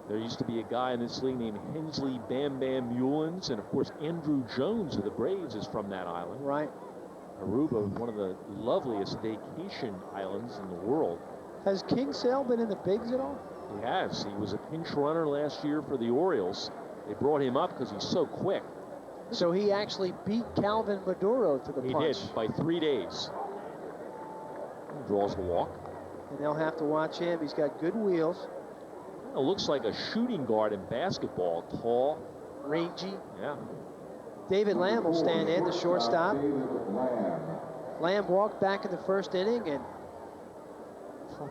There used to be a guy in this league named Hensley Bam Bam Mullins, and of course, Andrew Jones of the Braves is from that island. Right. Aruba, one of the loveliest vacation islands in the world. Has Kingsale been in the bigs at all? He has. He was a pinch runner last year for the Orioles. They brought him up because he's so quick. So he actually beat Calvin Maduro to the punch. He did, by 3 days. He draws the walk. And they'll have to watch him. He's got good wheels. It looks like a shooting guard in basketball. Tall. Rangy. Yeah. David Lamb will stand in, the shortstop. Lamb walked back in the 1st inning and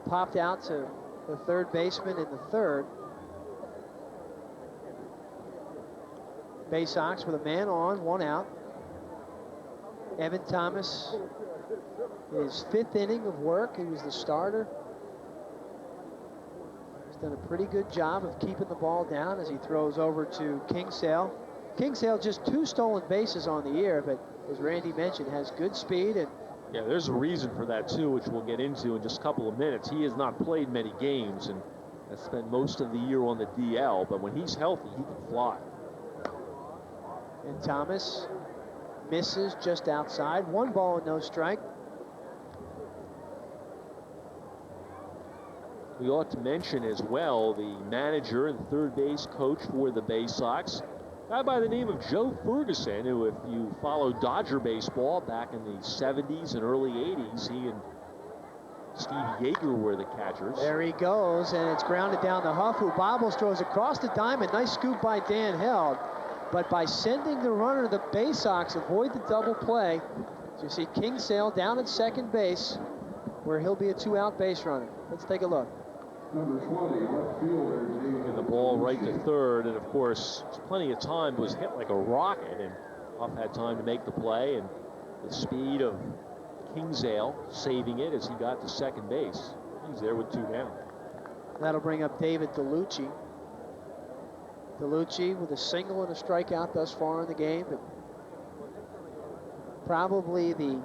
popped out to the 3rd baseman in the 3rd. Bay Sox with a man on, 1 out. Evan Thomas, his 5th inning of work. He was the starter. He's done a pretty good job of keeping the ball down as he throws over to Kingsale. Kingsale just 2 stolen bases on the year, but as Randy mentioned, has good speed. And yeah, there's a reason for that too, which we'll get into in just a couple of minutes. He has not played many games and has spent most of the year on the DL, but when he's healthy, he can fly. And Thomas misses just outside. 1 ball and no strike. We ought to mention as well the manager and 3rd base coach for the Bay Sox, a guy by the name of Joe Ferguson, who, if you follow Dodger baseball back in the 70s and early 80s, he and Steve Yeager were the catchers. There he goes, and it's grounded down the Huff, who bobbles, throws across the diamond. Nice scoop by Dan Held. But by sending the runner, the Bay Sox avoid the double play. So you see Kingsale down at 2nd base, where he'll be a 2-out base runner. Let's take a look. Number 20, left fielder, And the ball right to 3rd, and of course, plenty of time, was hit like a rocket, and Huff had time to make the play, and the speed of Kingsale saving it as he got to 2nd base. He's there with 2 down. That'll bring up David DeLucci. DeLucci with a single and a strikeout thus far in the game, but probably the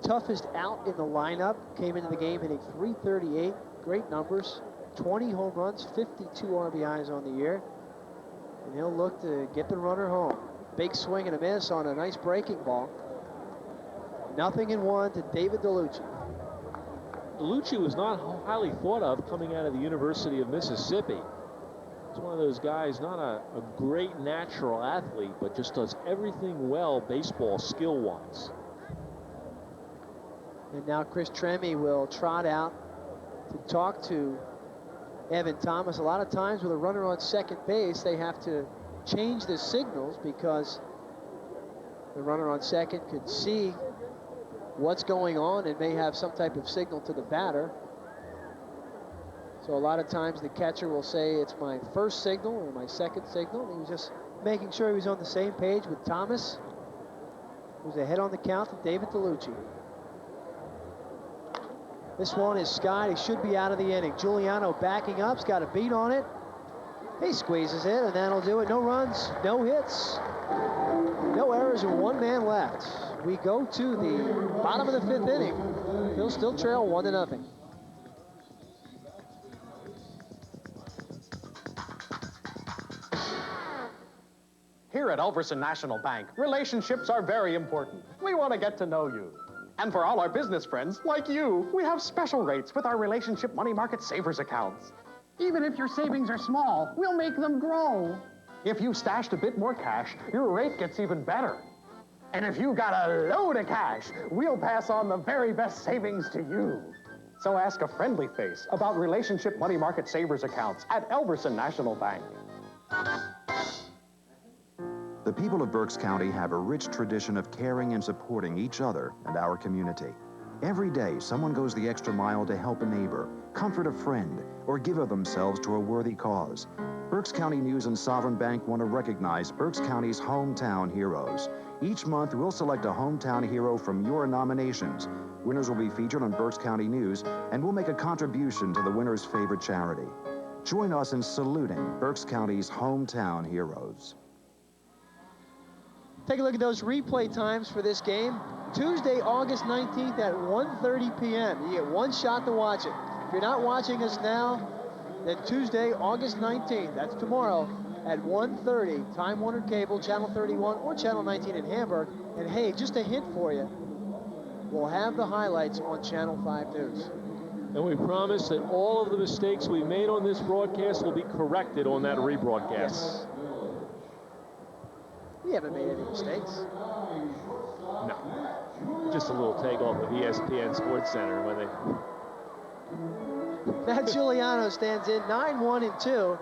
toughest out in the lineup. Came into the game hitting .338, great numbers, 20 home runs, 52 RBIs on the year, and he'll look to get the runner home. Big swing and a miss on a nice breaking ball. 0-1 to David DeLucci. DeLucci was not highly thought of coming out of the University of Mississippi. He's one of those guys, not a great natural athlete, but just does everything well baseball skill-wise. And now Chris Tremme will trot out to talk to Evan Thomas. A lot of times with a runner on second base, they have to change the signals because the runner on second could see what's going on and may have some type of signal to the batter. So a lot of times the catcher will say, it's my first signal or my second signal. And he was just making sure he was on the same page with Thomas, who's ahead on the count to David DeLucci. This one is skied. He should be out of the inning. Giuliano backing up. He's got a beat on it. He squeezes it, and that'll do it. No runs, no hits, no errors, and one man left. We go to the bottom of the fifth inning. He'll still trail 1-0. Here at Elverson National Bank, relationships are very important. We want to get to know you. And for all our business friends, like you, we have special rates with our relationship money market savers accounts. Even if your savings are small, we'll make them grow. If you stashed a bit more cash, your rate gets even better. And if you got a load of cash, we'll pass on the very best savings to you. So ask a friendly face about relationship money market savers accounts at Elverson National Bank. The people of Berks County have a rich tradition of caring and supporting each other and our community. Every day, someone goes the extra mile to help a neighbor, comfort a friend, or give of themselves to a worthy cause. Berks County News and Sovereign Bank want to recognize Berks County's hometown heroes. Each month, we'll select a hometown hero from your nominations. Winners will be featured on Berks County News, and we'll make a contribution to the winner's favorite charity. Join us in saluting Berks County's hometown heroes. Take a look at those replay times for this game. Tuesday, August 19th at 1:30 p.m. You get one shot to watch it. If you're not watching us now, then Tuesday, August 19th, that's tomorrow, at 1:30, Time Warner Cable, Channel 31 or Channel 19 in Hamburg. And hey, just a hint for you, we'll have the highlights on Channel 5 News. And we promise that all of the mistakes we made on this broadcast will be corrected on that rebroadcast. Yes. We haven't made any mistakes. No. Just a little takeoff of ESPN Sports Center when they... Matt Giuliano stands in 9-1-2 to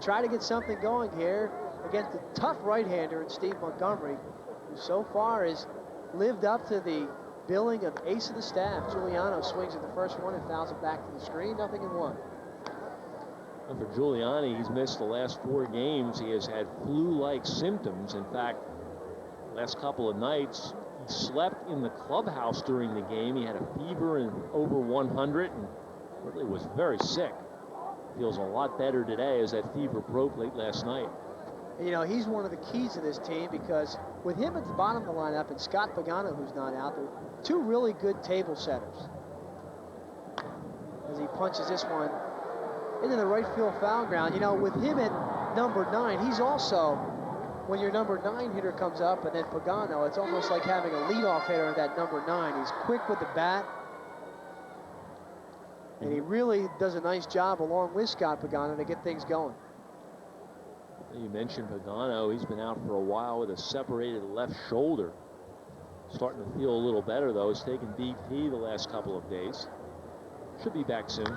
try to get something going here against the tough right-hander in Steve Montgomery, who so far has lived up to the billing of ace of the staff. Giuliano swings at the first one and fouls it back to the screen, 0-1. And for Giuliani, he's missed the last 4 games. He has had flu-like symptoms. In fact, last couple of nights, he slept in the clubhouse during the game. He had a fever and over 100 and really was very sick. Feels a lot better today as that fever broke late last night. You know, he's one of the keys to this team because with him at the bottom of the lineup and Scott Pagano, who's not out there, 2 really good table setters. As he punches this one into the right field foul ground. You know, with him at number 9, he's also, when your number 9 hitter comes up and then Pagano, it's almost like having a leadoff hitter at that number 9. He's quick with the bat. And he really does a nice job along with Scott Pagano to get things going. You mentioned Pagano. He's been out for a while with a separated left shoulder. Starting to feel a little better, though. He's taken BP the last couple of days. Should be back soon.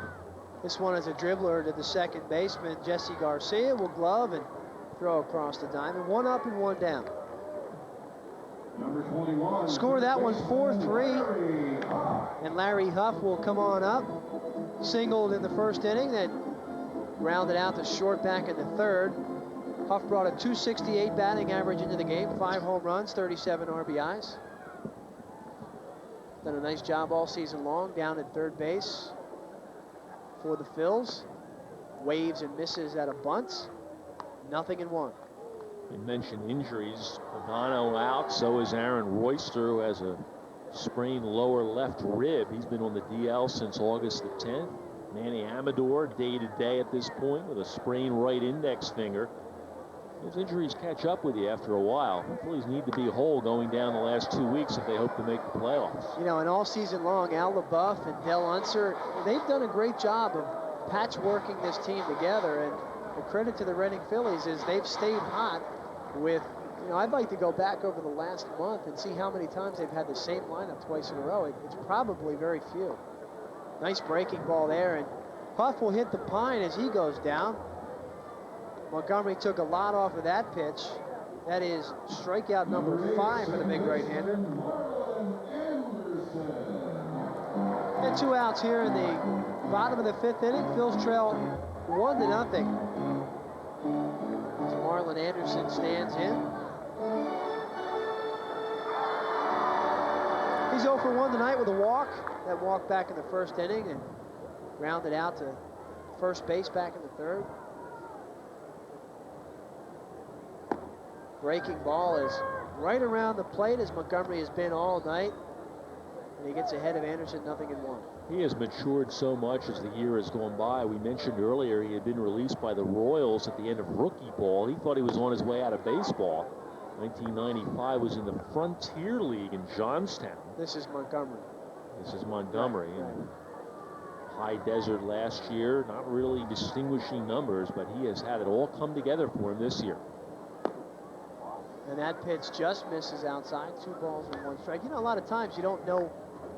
This one is a dribbler to the second baseman. Jesse Garcia will glove and throw across the diamond. 1 up and 1 down. Number 21. Score that one 4-3. And Larry Huff will come on up. Singled in the first inning, then grounded out to short back in the third. Huff brought a .268 batting average into the game, 5 home runs, 37 RBIs. Done a nice job all season long down at third base for the Phils. Waves and misses at a bunt. 0-1. You mentioned injuries. Pagano out, so is Aaron Royster, who has a sprained lower left rib. He's been on the DL since August the 10th. Manny Amador, day-to-day at this point, with a sprained right index finger. Those injuries catch up with you after a while. The Phillies need to be whole going down the last 2 weeks if they hope to make the playoffs. You know, and all season long, Al LaBeouf and Del Unser, they've done a great job of patchworking this team together. And the credit to the Reading Phillies is they've stayed hot with, I'd like to go back over the last month and see how many times they've had the same lineup twice in a row. It's probably very few. Nice breaking ball there, and Huff will hit the pine as he goes down. Montgomery took a lot off of that pitch. That is strikeout number 5 for the big right-hander. And 2 outs here in the bottom of the 5th inning. Phil's trail 1-0. So Marlon Anderson stands in. He's 0 for 1 tonight with a walk. That walk back in the 1st inning and grounded out to first base back in the 3rd. Breaking ball is right around the plate as Montgomery has been all night. And he gets ahead of Anderson, 0-1. He has matured so much as the year has gone by. We mentioned earlier he had been released by the Royals at the end of rookie ball. He thought he was on his way out of baseball. 1995 was in the Frontier League in Johnstown. This is Montgomery. This is Montgomery. Right. High Desert last year, not really distinguishing numbers, but he has had it all come together for him this year. And that pitch just misses outside. 2 balls and 1 strike. A lot of times you don't know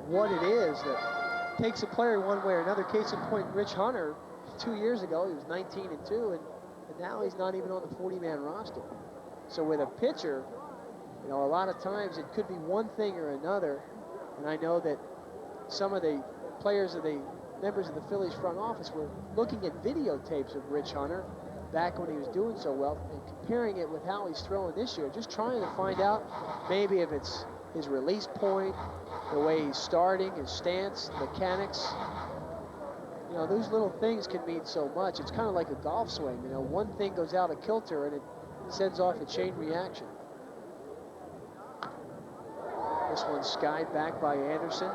what it is that takes a player one way or another. Case in point, Rich Hunter, 2 years ago, he was 19-2, and now he's not even on the 40-man roster. So with a pitcher, a lot of times it could be one thing or another. And I know that some of the players of the members of the Phillies front office were looking at videotapes of Rich Hunter back when he was doing so well and comparing it with how he's throwing this year, just trying to find out maybe if it's his release point, the way he's starting, his stance, mechanics. Those little things can mean so much. It's kind of like a golf swing. One thing goes out of kilter and it sends off a chain reaction. This one's skied back by Anderson.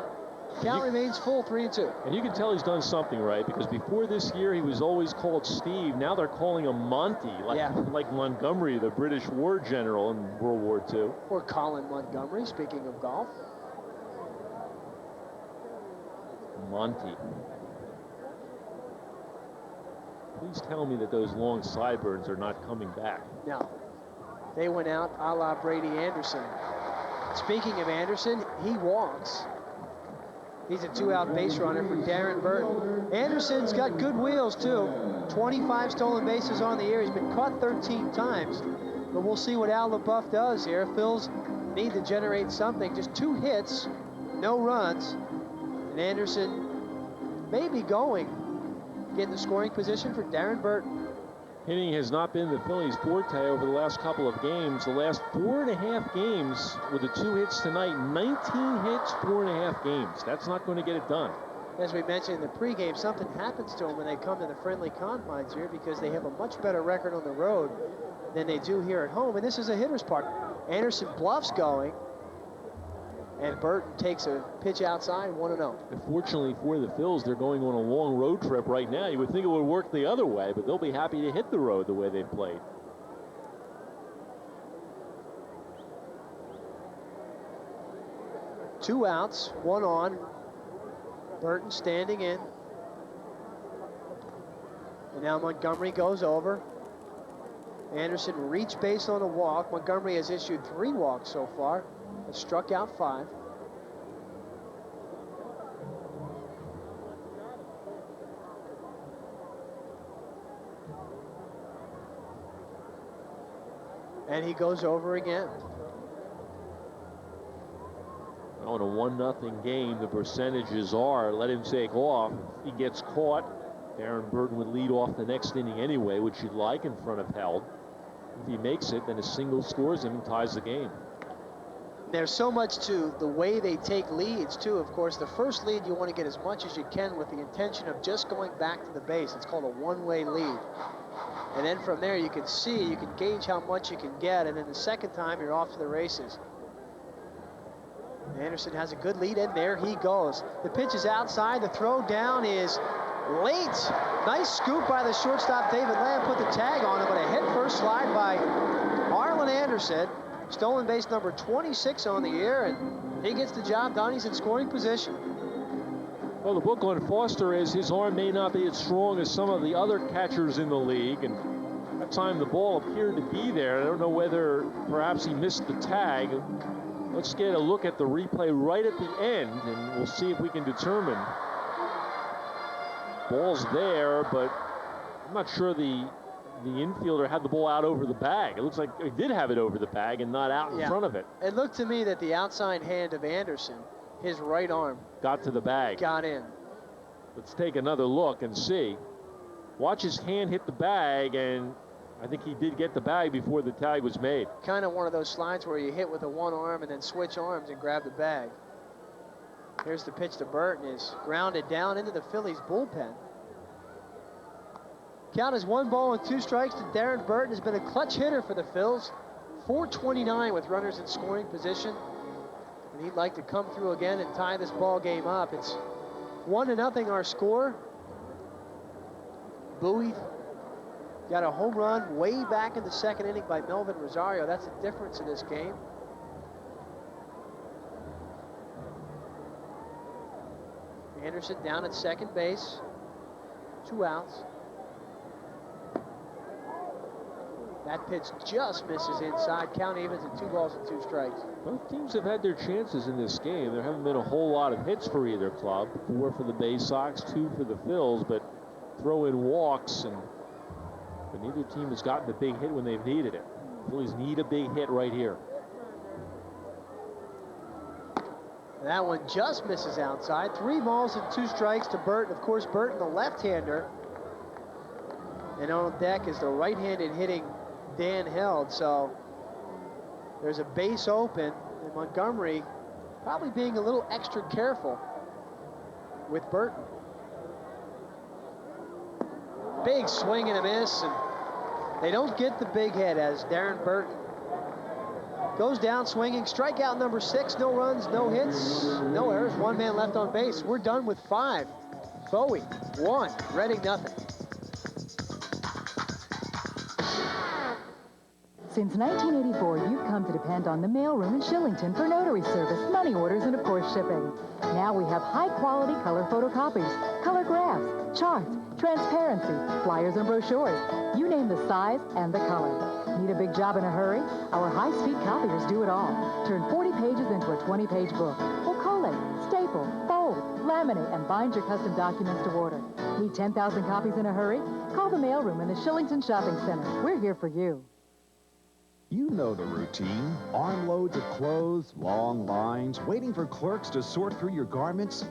Count remains full, 3-2. And you can tell he's done something right, because before this year he was always called Steve. Now they're calling him Monty, like Montgomery, the British war general in World War II. Or Colin Montgomery, speaking of golf. Monty. Please tell me that those long sideburns are not coming back. No. They went out a la Brady Anderson. Speaking of Anderson, he walks. He's a 2-out base runner for Darren Burton. Anderson's got good wheels, too. 25 stolen bases on the year. He's been caught 13 times. But we'll see what Al LaBeouf does here. Phil's need to generate something. Just 2 hits, no runs. And Anderson may be going. Get in the scoring position for Darren Burton. Hitting has not been the Phillies' forte over the last couple of games. The last 4.5 games with the 2 hits tonight, 19 hits, 4.5 games. That's not going to get it done. As we mentioned in the pregame, something happens to them when they come to the friendly confines here because they have a much better record on the road than they do here at home. And this is a hitter's park. Anderson bluffs going, and Burton takes a pitch outside, 1-0. Fortunately for the Phils, they're going on a long road trip right now. You would think it would work the other way, but they'll be happy to hit the road the way they've played. Two outs, 1 on. Burton standing in. And now Montgomery goes over. Anderson reached base on a walk. Montgomery has issued 3 walks so far. Has struck out 5. And he goes over again. On a 1-0 game, the percentages are let him take off. If he gets caught, Darren Burton would lead off the next inning anyway, which you'd like in front of Held. If he makes it, then a single scores him and ties the game. There's so much to the way they take leads, too. Of course, the first lead, you want to get as much as you can with the intention of just going back to the base. It's called a one-way lead. And then from there, you can see, you can gauge how much you can get. And then the second time, you're off to the races. Anderson has a good lead, and there he goes. The pitch is outside. The throw down is late. Nice scoop by the shortstop, David Lamb. Put the tag on it, but a hit-first slide by Marlon Anderson. Stolen base number 26 on the year, and he gets the job done. He's in scoring position. Well, the book on Foster is his arm may not be as strong as some of the other catchers in the league, and That time the ball appeared to be there. I don't know whether perhaps he missed the tag. Let's get a look at the replay right at the end, and we'll see if we can determine. Ball's there, but I'm not sure the infielder had the ball out over the bag. It looks like he did have it over the bag and not out in front of it. It looked to me that the outside hand of Anderson, his right arm, got to the bag. Got in. Let's take another look and see. Watch his hand hit the bag, and I think he did get the bag before the tag was made. Kind of one of those slides where you hit with the one arm and then switch arms and grab the bag. Here's the pitch to Burton, is grounded down into the Phillies bullpen. Count is 1 ball and 2 strikes to Darren Burton. Has been a clutch hitter for the Phils. 429 with runners in scoring position. And he'd like to come through again and tie this ball game up. It's 1-0 our score. Bowie got a home run way back in the 2nd inning by Melvin Rosario. That's the difference in this game. Anderson down at second base. 2 outs. That pitch just misses inside. Count evens at 2 balls and 2 strikes. Both teams have had their chances in this game. There haven't been a whole lot of hits for either club. 4 for the Bay Sox, 2 for the Phils, but throw in walks, but neither team has gotten the big hit when they've needed it. Phillies need a big hit right here. That one just misses outside. 3 balls and 2 strikes to Burton. Of course, Burton, the left-hander. And on deck is the right-handed hitting Dan Held. So there's a base open, and Montgomery probably being a little extra careful with Burton. Big swing and a miss, and they don't get the big hit as Darren Burton goes down swinging. Strikeout number 6, no runs, no hits, no errors, 1 man left on base. We're done with 5. Bowie, 1, Reading, nothing. Since 1984, you've come to depend on the mailroom in Shillington for notary service, money orders, and of course shipping. Now we have high-quality color photocopies, color graphs, charts, transparency, flyers, and brochures. You name the size and the color. Need a big job in a hurry? Our high-speed copiers do it all. Turn 40 pages into a 20-page book. Or collate, staple, fold, laminate, and bind your custom documents to order. Need 10,000 copies in a hurry? Call the mailroom in the Shillington Shopping Center. We're here for you. You know the routine. Armloads of clothes, long lines, waiting for clerks to sort through your garments.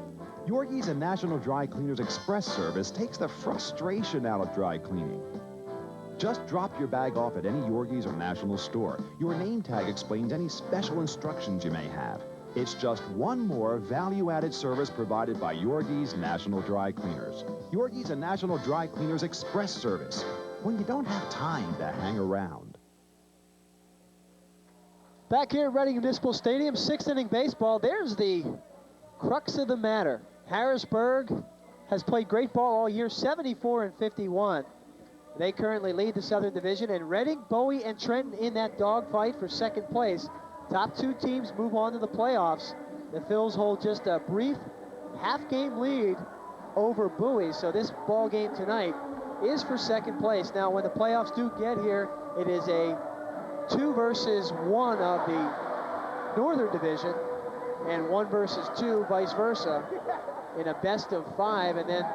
Yorgie's and National Dry Cleaners Express service takes the frustration out of dry cleaning. Just drop your bag off at any Yorgie's or National store. Your name tag explains any special instructions you may have. It's just one more value-added service provided by Yorgie's National Dry Cleaners. Yorgie's and National Dry Cleaners Express service, when you don't have time to hang around. Back here at Reading Municipal Stadium, 6th inning baseball. There's the crux of the matter. Harrisburg has played great ball all year, 74 and 51. They currently lead the Southern Division, and Reading, Bowie, and Trenton in that dogfight for 2nd place. Top 2 teams move on to the playoffs. The Phils hold just a brief half-game lead over Bowie, so this ball game tonight is for 2nd place. Now, when the playoffs do get here, it is a 2 versus 1 of the Northern Division, and 1 versus 2, vice versa, in a best of 5, and then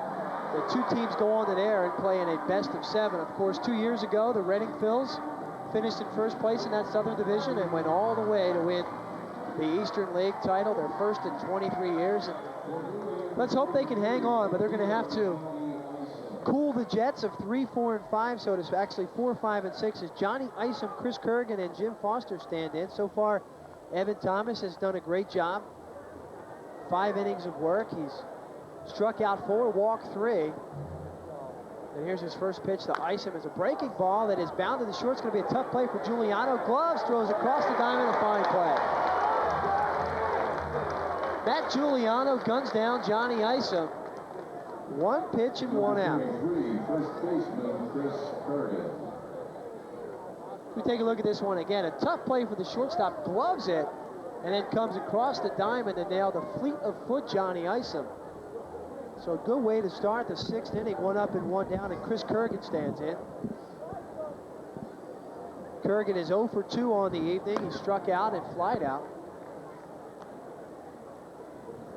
the 2 teams go on to there and play in a best of 7. Of course, 2 years ago, the Reading Phils finished in 1st place in that Southern Division and went all the way to win the Eastern League title, their first in 23 years. And let's hope they can hang on, but they're going to have to cool the jets of 3, 4, and 5, so to actually 4, 5, and 6 as Johnny Isom, Chris Kurgan, and Jim Foster stand in. So far, Evan Thomas has done a great job. 5 innings of work. He's struck out 4, walked 3. And here's his first pitch to Isom. Is a breaking ball that is bound to the short. It's going to be a tough play for Giuliano. Gloves, throws across the diamond, a fine play. Matt Giuliano guns down Johnny Isom. 1 pitch and 1 out. We take a look at this one again. A tough play for the shortstop, gloves it, and then comes across the diamond to nail the fleet of foot Johnny Isom. So a good way to start the 6th inning, 1 up and 1 down, and Chris Kurgan stands in. Kurgan is 0 for 2 on the evening. He struck out and flied out.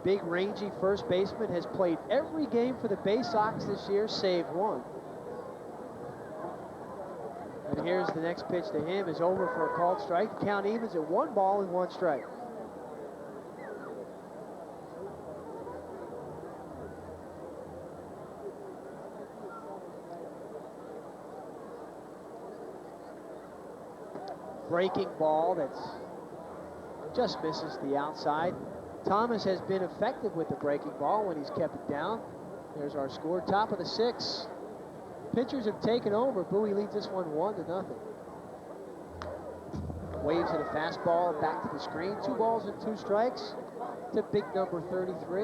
Big, rangy first baseman has played every game for the Bay Sox this year, save one. And here's the next pitch to him, is over for a called strike. The count evens at 1 ball and 1 strike. Breaking ball that's just misses the outside. Thomas has been effective with the breaking ball when he's kept it down. There's our score, top of the 6th. Pitchers have taken over. Bowie leads this one 1-0. Waves at a fastball back to the screen. 2 balls and 2 strikes to big number 33.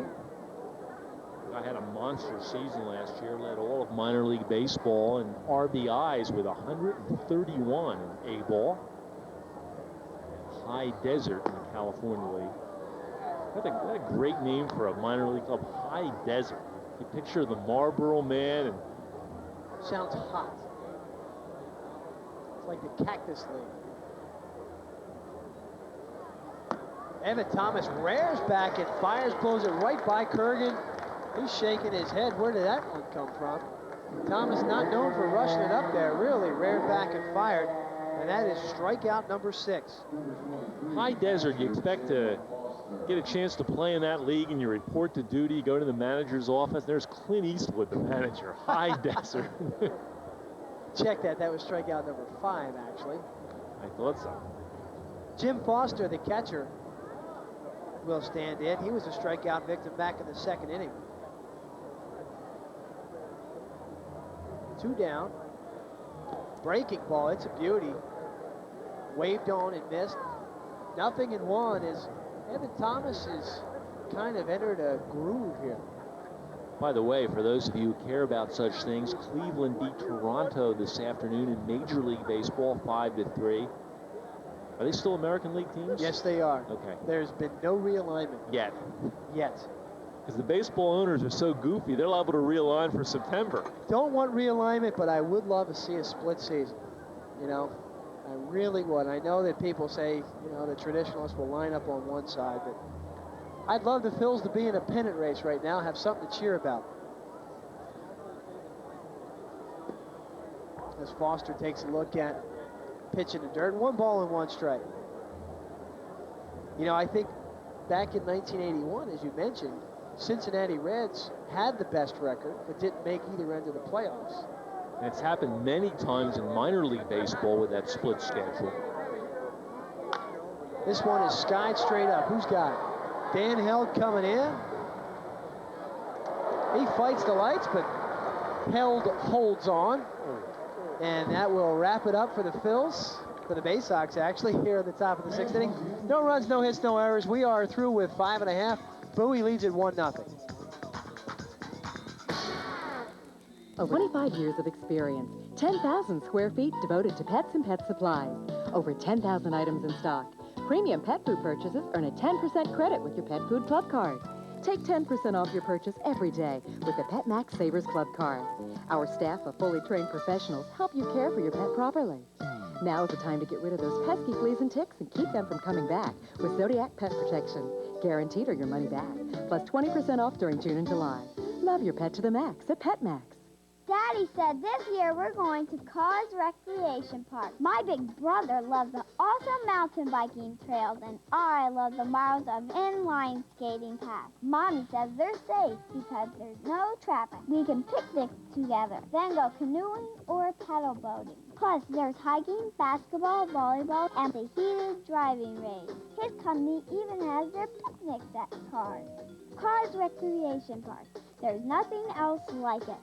I had a monster season last year, led all of minor league baseball in RBIs with 131 in A-ball. High Desert in the California League. That's a great name for a minor league club, High Desert. You picture the Marlboro Man and sounds hot. It's like the Cactus League. Evan Thomas rears back and fires, blows it right by Kurgan. He's shaking his head. Where did that one come from? Thomas not known for rushing it up there. Really reared back and fired. And that is strikeout number 6. High Desert, you expect to get a chance to play in that league and you report to duty, go to the manager's office. There's Clint Eastwood, the manager. High Desert. Check that. That was strikeout number 5, actually. I thought so. Jim Foster, the catcher, will stand in. He was a strikeout victim back in the 2nd inning. 2 down. Breaking ball, it's a beauty. Waved on and missed. 0-1 as Evan Thomas has kind of entered a groove here. By the way, for those of you who care about such things, Cleveland beat Toronto this afternoon in Major League Baseball 5-3. Are they still American League teams? Yes, they are. Okay. There's been no realignment. Yet. Because the baseball owners are so goofy, they're liable to realign for September. Don't want realignment, but I would love to see a split season. You know, I really would. I know that people say, you know, the traditionalists will line up on one side, but I'd love the Phils to be in a pennant race right now, have something to cheer about. As Foster takes a look at pitch in the dirt, 1 ball and 1 strike. You know, I think back in 1981, as you mentioned, Cincinnati Reds had the best record, but didn't make either end of the playoffs. And it's happened many times in minor league baseball with that split schedule. This one is skied straight up. Who's got it? Dan Held coming in. He fights the lights, but Held holds on. And that will wrap it up for the Phils, for the Bay Sox, actually, here at the top of the 6th inning. No runs, no hits, no errors. We are through with 5.5. Bowie leads at 1-0. Over 25 years of experience, 10,000 square feet devoted to pets and pet supplies, over 10,000 items in stock. Premium pet food purchases earn a 10% credit with your Pet Food Club card. Take 10% off your purchase every day with the Pet Max Savers Club card. Our staff of fully trained professionals help you care for your pet properly. Now is the time to get rid of those pesky fleas and ticks and keep them from coming back with Zodiac Pet Protection. Guaranteed or your money back, plus 20% off during June and July. Love your pet to the max at Pet Max. Daddy said this year we're going to Cars Recreation Park. My big brother loves the awesome mountain biking trails, and I love the miles of inline skating paths. Mommy says they're safe because there's no traffic. We can picnic together, then go canoeing or paddle boating. Plus, there's hiking, basketball, volleyball, and a heated driving range. His company even has their picnics at Cars. Cars Recreation Park. There's nothing else like it.